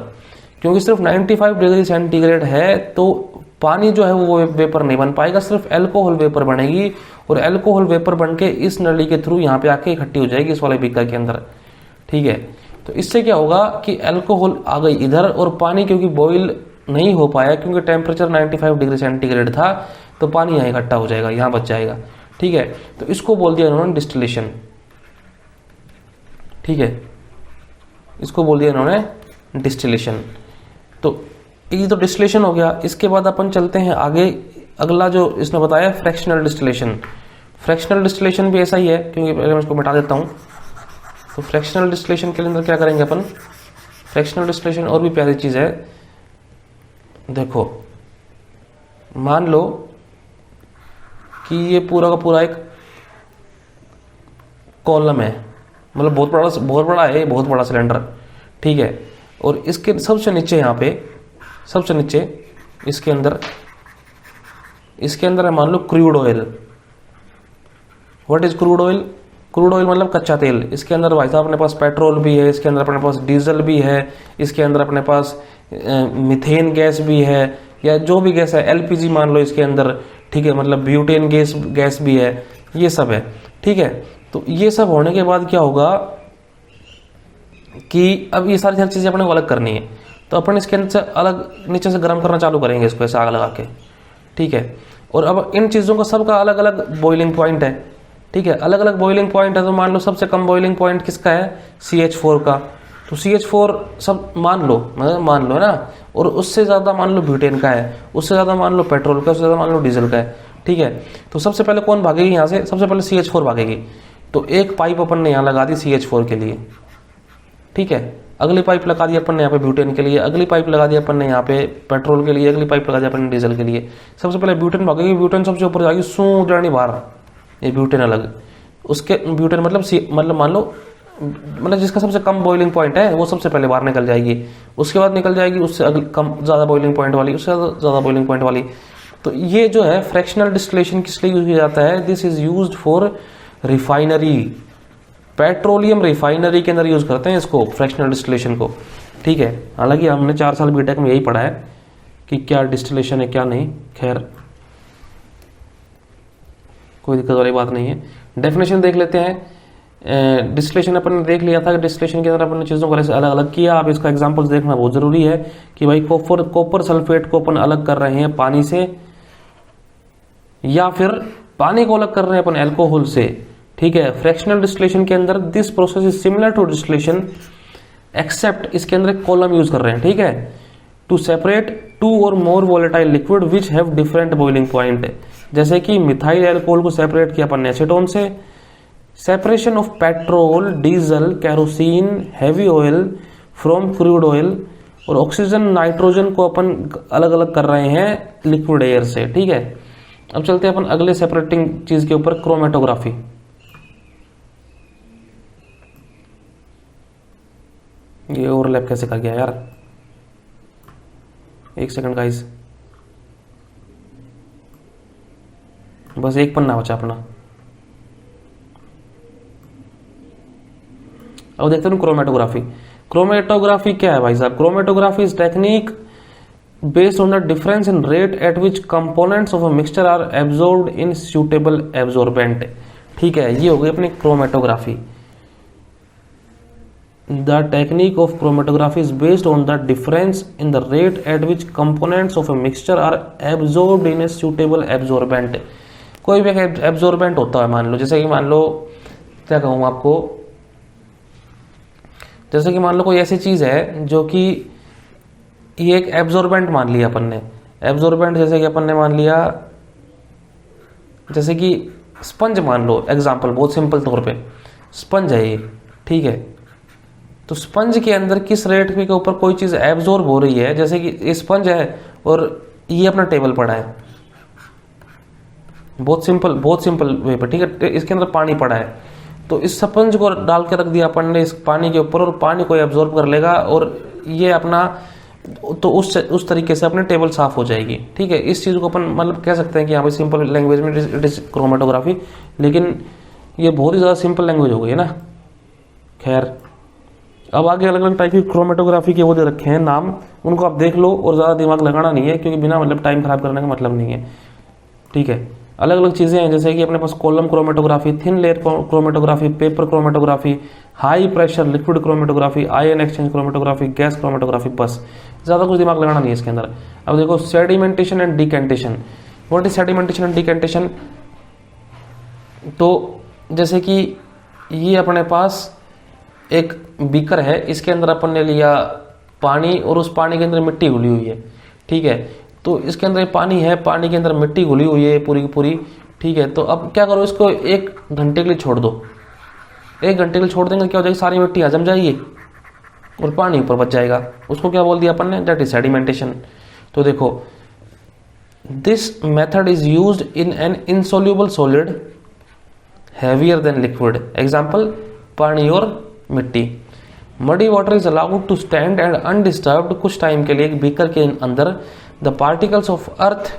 S1: क्योंकि सिर्फ 95 डिग्री सेंटीग्रेड है तो पानी जो है वो वेपर नहीं बन पाएगा, सिर्फ अल्कोहल वेपर बनेगी और अल्कोहल वेपर बन के इस नली के थ्रू यहाँ पे आके इकट्ठी हो जाएगी इस वाले बीकर के अंदर। ठीक है, तो इससे क्या होगा कि अल्कोहल आ गई इधर और पानी क्योंकि बॉईल नहीं हो पाया क्योंकि टेम्परेचर 95 डिग्री सेंटीग्रेड था, तो पानी यहाँ इकट्ठा हो जाएगा, यहाँ बच जाएगा। ठीक है, तो इसको बोल दिया इन्होंने डिस्टिलेशन। ठीक है, इसको बोल दिया इन्होंने डिस्टिलेशन। तो ये तो डिस्टिलेशन हो गया। इसके बाद अपन चलते हैं आगे, अगला जो इसने बताया फ्रैक्शनल डिस्टिलेशन। फ्रैक्शनल डिस्टिलेशन भी ऐसा ही है, क्योंकि पहले मैं इसको मिटा देता हूँ। तो फ्रैक्शनल डिस्टिलेशन के अंदर क्या करेंगे अपन, फ्रैक्शनल डिस्टिलेशन और भी प्यारी चीज़ है। देखो मान लो कि ये पूरा का पूरा एक कॉलम है, मतलब बहुत बड़ा है, बहुत बड़ा सिलेंडर। ठीक है, और इसके सबसे नीचे यहाँ पे, सबसे नीचे इसके अंदर है मान लो crude oil. What is crude oil? Crude oil मतलब कच्चा तेल। इसके अंदर भाई साहब अपने पास पेट्रोल भी है, इसके अंदर अपने पास डीजल भी है, इसके अंदर अपने पास मीथेन गैस भी है, या जो भी गैस है, एलपीजी मान लो इसके अंदर। ठीक है, मतलब ब्यूटेन गैस भी है, ये सब है। ठीक है, तो ये सब होने के बाद क्या होगा कि अब ये सारी चीज़ें अपने को अलग करनी है। तो अपन इसके अंदर से अलग नीचे से गर्म करना चालू करेंगे इसको ऐसे आग लगा के। ठीक है, और अब इन चीज़ों का सबका अलग अलग बॉइलिंग पॉइंट है। ठीक है, अलग अलग बॉइलिंग पॉइंट है। तो मान लो सबसे कम बॉइलिंग पॉइंट किसका है, CH4 का। तो CH4 सब मान लो ना, और उससे ज़्यादा मान लो ब्यूटेन का है, उससे ज़्यादा मान लो पेट्रोल का, उससे ज़्यादा मान लो डीजल का है। ठीक है, तो सबसे पहले कौन भागेगी यहाँ से, सबसे पहले CH4 भागेगी। तो एक पाइप अपन ने यहाँ लगा दी CH4 के लिए। ठीक है, अगली पाइप लगा दी अपन ने यहाँ पे ब्यूटेन के लिए, अगली पाइप लगा दी अपन ने यहाँ पे पेट्रोल के लिए, अगली पाइप लगा दी अपन ने डीजल के लिए। सबसे पहले ब्यूटेन भागेगी, ब्यूटेन सबसे ऊपर जाएगी, सू जानी बाहर, ये ब्यूटेन अलग। उसके ब्यूटेन मतलब मान लो मतलब जिसका सबसे कम बॉइलिंग पॉइंट है वो सबसे पहले बाहर निकल जाएगी। उसके बाद निकल जाएगी उससे कम ज़्यादा बॉइलिंग पॉइंट वाली, उससे ज़्यादा बॉइलिंग पॉइंट वाली। तो ये जो है फ्रैक्शनल डिस्टिलेशन किस लिए यूज किया जाता है, this is used for refinery, petroleum refinery के अंदर यूज करते हैं इसको, फ्रैक्शनल डिस्टिलेशन को। ठीक है, हालांकि हमने 4 साल बीटेक में यही पढ़ा है कि क्या डिस्टिलेशन है क्या नहीं, खैर कोई दिक्कत वाली बात नहीं है। डेफिनेशन देख लेते हैं। डिस्टिलेशन अपन ने देख लिया था कि डिस्टिलेशन के अंदर अपन ने चीज़ों को ऐसे अलग अलग किया। अब इसका एग्जांपल्स देखना बहुत ज़रूरी है कि भाई कॉपर सल्फेट को अपन अलग कर रहे हैं पानी से, या फिर पानी को अलग कर रहे हैं अपन एल्कोहल से। ठीक है, फ्रैक्शनल डिस्टिलेशन के अंदर this process is similar to distillation except इसके अंदर एक कॉलम यूज कर रहे हैं। ठीक है, टू सेपरेट 2 और more volatile liquid which have different boiling point. जैसे कि मिथाइल एल्कोहल को सेपरेट किया अपन ने एसीटोन से। Separation of petrol, diesel, kerosene, heavy oil from crude oil, और ऑक्सीजन नाइट्रोजन को अपन अलग अलग कर रहे हैं लिक्विड एयर से। ठीक है, अब चलते हैं अपन अगले सेपरेटिंग चीज के ऊपर, क्रोमेटोग्राफी। ये ओवरलैप कैसे कर गया यार, एक सेकंड गाइस, बस एक पन्ना बचा अपना। अब देखते हैं क्रोमेटोग्राफी। क्रोमेटोग्राफी क्या है भाई साहब, chromatography is technique based on the difference in rate at which components of a mixture are absorbed in suitable absorbent. ठीक है, ये हो गई अपनी chromatography. The technique of chromatography is based on the difference in the rate at which components of a mixture are absorbed in a suitable absorbent। कोई भी absorbent होता है, मान लो जैसे कि मान लो क्या कहूँ आपको, जैसे कि मान लो कोई ऐसी चीज है जो कि ये एक एब्जॉर्बेंट मान लिया अपन ने। एब्जॉर्बेंट जैसे कि अपन ने मान लिया, जैसे कि स्पंज मान लो, एग्जाम्पल बहुत सिंपल तौर पे स्पंज है ये। ठीक है, तो स्पंज के अंदर किस रेट के ऊपर कोई चीज एब्जॉर्ब हो रही है, जैसे कि ये स्पंज है और ये अपना टेबल पड़ा है, बहुत सिंपल वे पर। ठीक है, इसके अंदर पानी पड़ा है, तो इस स्पंज को डाल के रख दिया अपन ने इस पानी के ऊपर, और पानी को एब्जॉर्ब कर लेगा, और ये अपना तो उस तरीके से अपनी टेबल साफ हो जाएगी। ठीक है, इस चीज को अपन मतलब कह सकते हैं कि यहाँ पे सिंपल लैंग्वेज में इट इज क्रोमेटोग्राफी, लेकिन ये बहुत ही ज्यादा सिंपल लैंग्वेज हो गई है ना। खैर, अब आगे अलग अलग टाइप की क्रोमेटोग्राफी के वो दे रखे हैं नाम, उनको आप देख लो और ज़्यादा दिमाग लगाना नहीं है, क्योंकि बिना मतलब टाइम खराब करने का मतलब नहीं है। ठीक है, अलग अलग चीज़ें हैं, जैसे कि अपने पास column chromatography, thin layer chromatography, paper chromatography, high pressure liquid chromatography, ion exchange chromatography, gas chromatography, बस ज़्यादा कुछ दिमाग लगाना नहीं है इसके अंदर। अब देखो sedimentation and decantation. What is sedimentation and decantation? तो जैसे कि ये अपने पास एक बीकर है, इसके अंदर अपन ने लिया पानी और उस पानी के अंदर मिट्टी घुली हुई है, ठीक है। तो इसके अंदर पानी है, पानी के अंदर मिट्टी घुली हुई है पूरी की पूरी, ठीक है। तो अब क्या करो, इसको 1 घंटे के लिए छोड़ दो। 1 घंटे के लिए छोड़ देंगे, क्या हो जाएगी, सारी मिट्टी हजम जाएगी और पानी ऊपर बच जाएगा। उसको क्या बोल दिया अपन ने, दैट इज सेडिमेंटेशन। तो देखो, this method is used in an insoluble solid heavier than liquid, example पानी और मिट्टी। Muddy water is allowed to stand and undisturbed, कुछ टाइम के लिए एक बीकर के अंदर the particles of earth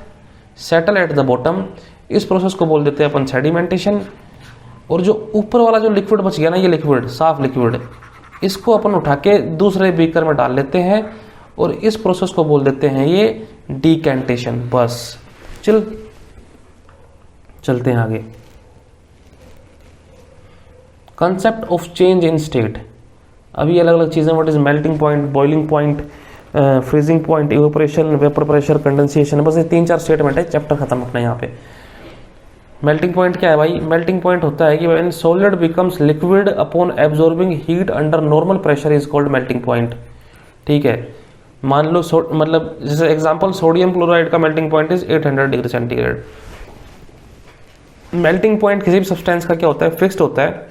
S1: settle at the bottom, इस प्रोसेस को बोल देते हैं अपन सेडिमेंटेशन। और जो ऊपर वाला जो लिक्विड बच गया ना, ये लिक्विड, साफ लिक्विड, इसको अपन उठा के दूसरे बीकर में डाल लेते हैं और इस प्रोसेस को बोल देते हैं ये डिकेंटेशन। बस चलते हैं आगे। Concept of change in state, अभी अलग अलग चीजें, what is melting point, boiling point, freezing point, evaporation, vapour pressure, condensation, बस ये 3-4 स्टेटमेंट है, चैप्टर खत्म अपना यहाँ पे। मेल्टिंग पॉइंट क्या है भाई, मेल्टिंग पॉइंट होता है कि when solid becomes liquid upon absorbing heat under normal pressure is called melting point, ठीक है। मान लो मतलब जैसे एग्जांपल सोडियम क्लोराइड का melting point is 800 degree centigrade. Melting point किसी भी सब्सटेंस का क्या होता है, फिक्स्ड होता है,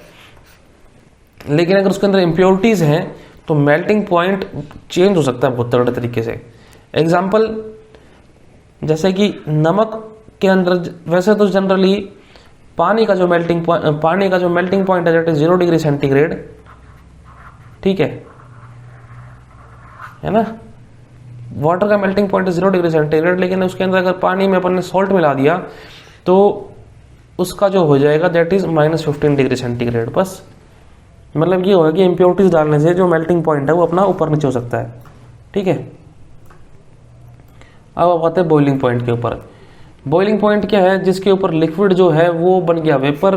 S1: लेकिन अगर उसके अंदर इम्प्योरिटीज हैं तो मेल्टिंग पॉइंट चेंज हो सकता है बहुत तगड़े तरीके से। एग्जाम्पल जैसे कि नमक के अंदर, वैसे तो जनरली पानी का जो मेल्टिंग पॉइंट है दैट इज 0 डिग्री सेंटीग्रेड, ठीक है ना। वाटर का मेल्टिंग पॉइंट है 0 डिग्री सेंटीग्रेड, लेकिन उसके अंदर अगर पानी में अपन ने सॉल्ट मिला दिया तो उसका जो हो जाएगा दैट इज -15 डिग्री सेंटीग्रेड। बस मतलब ये होगा कि इम्प्योरिटीज डालने से जो मेल्टिंग पॉइंट है वो अपना ऊपर नीचे हो सकता है, ठीक है। अब आप आते हैं बॉइलिंग पॉइंट के ऊपर। बॉइलिंग पॉइंट क्या है, जिसके ऊपर लिक्विड जो है वो बन गया वेपर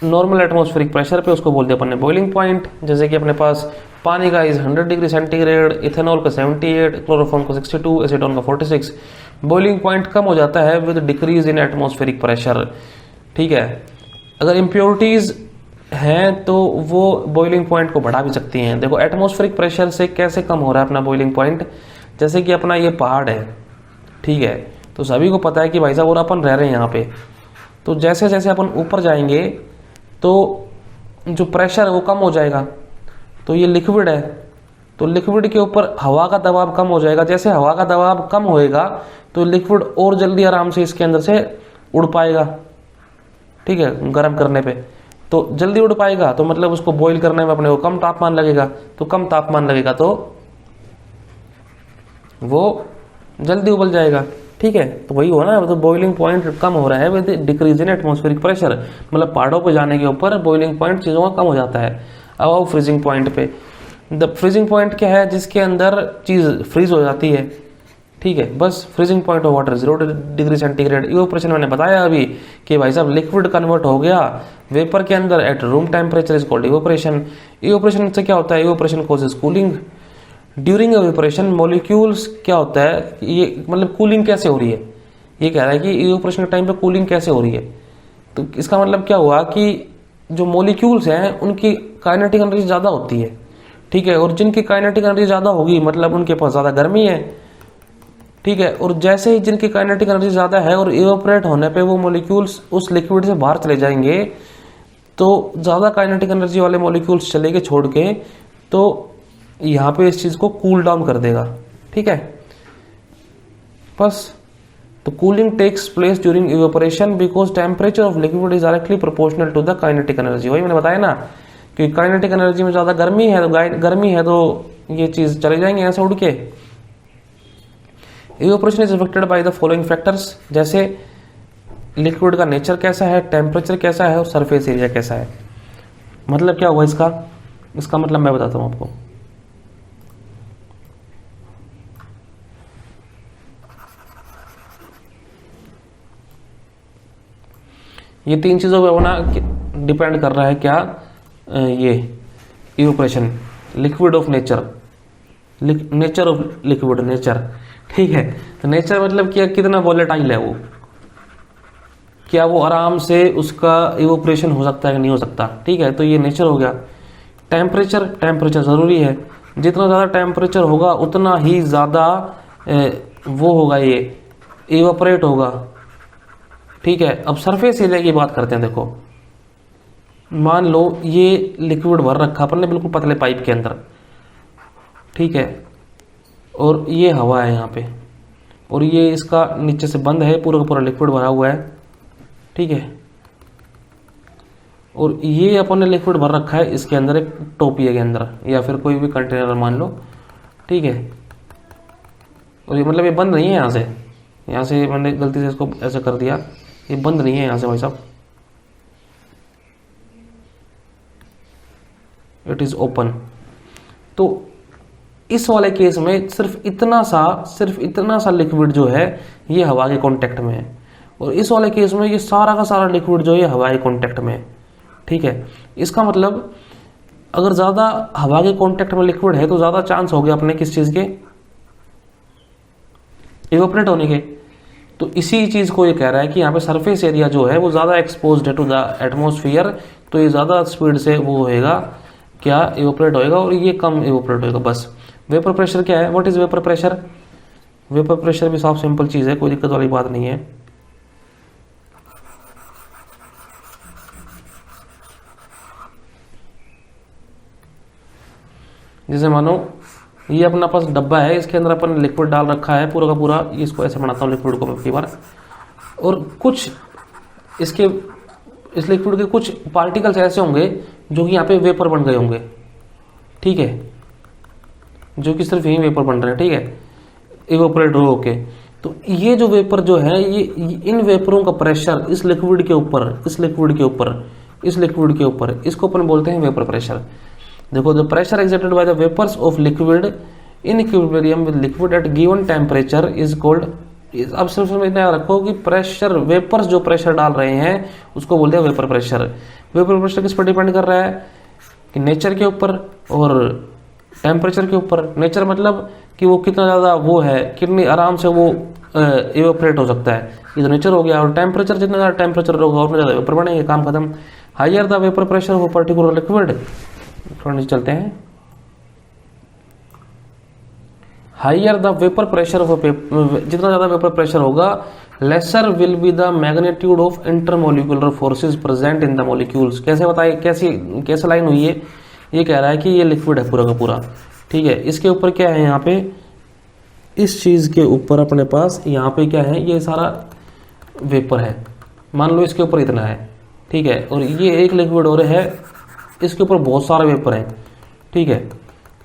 S1: नॉर्मल एटमॉस्फेरिक प्रेशर पे, उसको बोलते हैं अपन ने बॉइलिंग पॉइंट। जैसे कि अपने पास पानी का इज 100 डिग्री सेंटीग्रेड, इथेनॉल का 78, क्लोरोफॉर्म का 62, एसीटोन का 46। बॉइलिंग पॉइंट कम हो जाता है with decrease in atmospheric pressure, ठीक है। अगर इम्प्योरिटीज हैं तो वो बॉइलिंग पॉइंट को बढ़ा भी सकती हैं। देखो एटमॉस्फेरिक प्रेशर से कैसे कम हो रहा है अपना बॉइलिंग पॉइंट, जैसे कि अपना ये पहाड़ है, ठीक है, तो सभी को पता है कि भाई साहब और अपन रह रहे हैं यहाँ पे, तो जैसे जैसे अपन ऊपर जाएंगे तो जो प्रेशर है वो कम हो जाएगा। तो ये लिक्विड है, तो लिक्विड के ऊपर हवा का दबाव कम हो जाएगा। जैसे हवा का दबाव कम होएगा तो लिक्विड और जल्दी आराम से इसके अंदर से उड़ पाएगा, ठीक है, गर्म करने पे तो जल्दी उड़ पाएगा। तो मतलब उसको बॉईल करने में अपने को कम तापमान लगेगा, तो कम तापमान लगेगा तो वो जल्दी उबल जाएगा, ठीक है। तो वही हो ना, तो बॉइलिंग पॉइंट कम हो रहा है with decrease in atmospheric pressure, मतलब पहाड़ों पे जाने के ऊपर बॉइलिंग पॉइंट चीज़ों का कम हो जाता है। अब आओ फ्रीजिंग पॉइंट पे। द फ्रीजिंग पॉइंट क्या है, जिसके अंदर चीज़ फ्रीज हो जाती है, ठीक है। बस freezing point of water 0 degree centigrade. Evaporation मैंने बताया अभी कि भाई साहब लिक्विड कन्वर्ट हो गया वेपर के अंदर at room temperature is called evaporation. Evaporation से क्या होता है, evaporation causes cooling. During evaporation molecules क्या होता है, ये मतलब कूलिंग कैसे हो रही है, ये कह रहा है कि इवेपोरेशन के टाइम पे कूलिंग कैसे हो रही है। तो इसका मतलब क्या हुआ कि जो मॉलिक्यूल्स हैं उनकी काइनेटिक एनर्जी ज़्यादा होती है, ठीक है, और जिनकी काइनेटिक एनर्जी ज़्यादा होगी मतलब उनके पास ज़्यादा गर्मी है, ठीक है। और जैसे ही जिनकी काइनेटिक एनर्जी ज़्यादा है और इवेपोरेट होने पे वो मॉलिक्यूल्स उस लिक्विड से बाहर चले जाएंगे, तो ज़्यादा काइनेटिक एनर्जी वाले मॉलिक्यूल्स चलेंगे छोड़ के, तो यहाँ पे इस चीज़ को कूल डाउन कर देगा, ठीक है। बस तो cooling takes place during evaporation because temperature of liquid is directly proportional to the kinetic energy. वही मैंने बताया ना कि काइनेटिक एनर्जी में ज़्यादा गर्मी है तो ये चीज़ चले जाएंगे ऐसे उड़ के। Evaporation is affected by the following factors, जैसे लिक्विड का नेचर कैसा है, टेम्परेचर कैसा है और सरफेस एरिया कैसा है। मतलब क्या हुआ इसका मतलब मैं बताता हूँ आपको। ये 3 चीज़ों पे होना डिपेंड कर रहा है क्या, ये evaporation, liquid of nature of liquid nature, ठीक है। तो नेचर मतलब क्या, कितना वॉलेटाइल है वो, क्या वो आराम से उसका इवोपरेशन हो सकता है कि नहीं हो सकता, ठीक है। तो ये नेचर हो गया। टेम्परेचर, टेम्परेचर ज़रूरी है, जितना ज़्यादा टेम्परेचर होगा उतना ही ज़्यादा वो होगा, ये इवोपरेट होगा, ठीक है। अब सरफेस एरिया की बात करते हैं। देखो मान लो ये लिक्विड भर रखा अपन ने बिल्कुल पतले पाइप के अंदर, ठीक है, और ये हवा है यहाँ पे, और ये इसका नीचे से बंद है, पूरा का पूरा लिक्विड भरा हुआ है, ठीक है। और ये अपन ने लिक्विड भर रखा है इसके अंदर, एक टोपिया के अंदर या फिर कोई भी कंटेनर मान लो, ठीक है। और ये मतलब ये बंद नहीं है यहाँ से मैंने गलती से इसको ऐसा कर दिया, ये बंद नहीं है यहाँ से भाई साहब, इट इज ओपन। तो इस वाले केस में सिर्फ इतना सा लिक्विड जो है ये हवा के कांटेक्ट में है, और इस वाले केस में ये सारा का सारा लिक्विड जो है हवा के कांटेक्ट में है, ठीक है। इसका मतलब अगर ज़्यादा हवा के कांटेक्ट में लिक्विड है तो ज़्यादा चांस हो गया अपने किस चीज़ के, इवोपरेट होने के। तो इसी चीज़ को ये कह रहा है कि यहाँ पे सरफेस एरिया जो है वो ज़्यादा एक्सपोज्ड है टू द एटमॉस्फेयर, तो ये ज़्यादा स्पीड से वो होएगा, क्या इवोपरेट होएगा, और ये कम इवोपरेट होएगा। बस वेपर प्रेशर क्या है, what is vapour pressure? Vapour pressure भी साफ सिंपल चीज़ है, कोई दिक्कत वाली बात नहीं है। जैसे मानो ये अपना पास डब्बा है, इसके अंदर अपन लिक्विड डाल रखा है पूरा का पूरा, इसको ऐसे बनाता हूँ लिक्विड को कई बार, और कुछ इस लिक्विड के कुछ पार्टिकल्स ऐसे होंगे जो कि यहाँ पे वेपर बन गए होंगे, ठीक है, जो कि सिर्फ यही वेपर बन रहे हैं, ठीक है, इवोपरेट हो के। तो ये जो वेपर जो है ये इन वेपरों का प्रेशर इस लिक्विड के ऊपर इसको अपन बोलते हैं वेपर प्रेशर। देखो the pressure exerted by the vapours of liquid in equilibrium with liquid at given temperature is called. अब सिर्फ इतना रखो कि प्रेशर, वेपर्स जो प्रेशर डाल रहे हैं उसको बोलते हैं वेपर प्रेशर। वेपर प्रेशर किस पर डिपेंड कर रहा है कि नेचर के ऊपर और टेम्परेचर के ऊपर। नेचर मतलब कि वो कितना ज़्यादा वो है, कितनी आराम से वो इवोपरेट हो सकता है, ये तो नेचर हो गया। और टेम्परेचर, जितना ज़्यादा टेम्परेचर होगा उतना ज़्यादा वेपर बनेंगे, काम खत्म। Higher the vapour pressure of particular liquid, थोड़ा नीचे चलते हैं, higher the vapour pressure of जितना ज़्यादा वेपर प्रेशर होगा lesser will be the magnitude of intermolecular forces present in the molecules. कैसे बताइए, कैसे लाइन हुई है? ये कह रहा है कि ये लिक्विड है पूरा का पूरा, ठीक है, इसके ऊपर क्या है, यहाँ पे इस चीज़ के ऊपर अपने पास यहाँ पे क्या है, ये सारा वेपर है, मान लो इसके ऊपर इतना है, ठीक है, और ये एक लिक्विड और है, इसके ऊपर बहुत सारे वेपर हैं, ठीक है।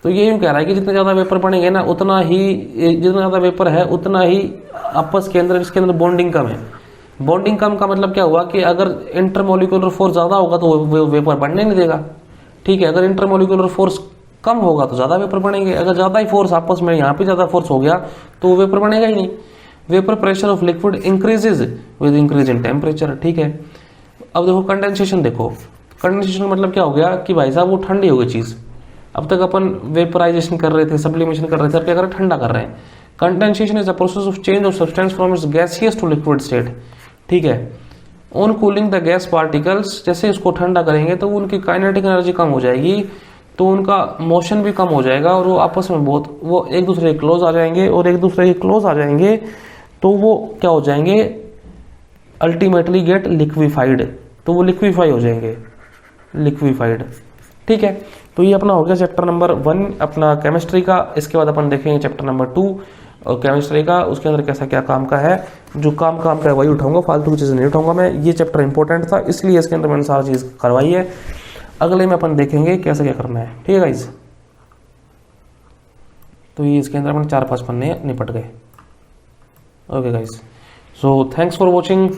S1: तो ये यूँ कह रहा है कि जितने ज़्यादा वेपर बनेंगे ना उतना ही, जितना ज़्यादा वेपर है उतना ही आपस के अंदर इसके अंदर बॉन्डिंग कम है। बॉन्डिंग कम का मतलब क्या हुआ कि अगर इंटरमोलिकुलर फोर्स ज़्यादा होगा तो वो वेपर बढ़ने नहीं देगा, ठीक है। अगर इंटरमोलिकुलर फोर्स कम होगा तो ज़्यादा वेपर बनेंगे, अगर ज़्यादा ही फोर्स आपस में यहाँ पे ज़्यादा फोर्स हो गया तो वेपर बनेगा ही नहीं। Vapour pressure of liquid increases with increase in temperature, ठीक है। अब देखो कंडेंसेशन, देखो कंडेंसेशन मतलब क्या हो गया कि भाई साहब वो ठंडी हो गई चीज़। अब तक अपन वेपराइजेशन कर रहे थे, सब्लिमेशन कर रहे थे, अब क्या कर रहे हैं, ठंडा कर रहे हैं। Condensation is a process of change of substance from its gaseous to liquid state, ठीक है। On cooling the gas particles, जैसे इसको ठंडा करेंगे तो उनकी काइनेटिक एनर्जी कम हो जाएगी, तो उनका मोशन भी कम हो जाएगा, और वो आपस में बहुत वो एक दूसरे के क्लोज आ जाएंगे, और एक दूसरे के क्लोज आ जाएंगे तो वो क्या हो जाएंगे, अल्टीमेटली गेट लिक्विफाइड, तो वो लिक्विफाई हो जाएंगे, लिक्विफाइड, ठीक है। तो ये अपना हो गया चैप्टर नंबर 1 अपना केमिस्ट्री का। इसके बाद अपन देखेंगे चैप्टर नंबर 2 और केमिस्ट्री का, उसके अंदर कैसा क्या काम का है, जो काम का है वही उठाऊंगा, फालतू की चीज़ें नहीं उठाऊंगा मैं। ये चैप्टर इंपॉर्टेंट था इसलिए इसके अंदर मैंने सारी चीज़ करवाई है। अगले में अपन देखेंगे कैसे क्या करना है, ठीक है गाइज। तो ये इसके अंदर अपन 4-5 पन्ने निपट गए। Okay guys, so thanks for watching.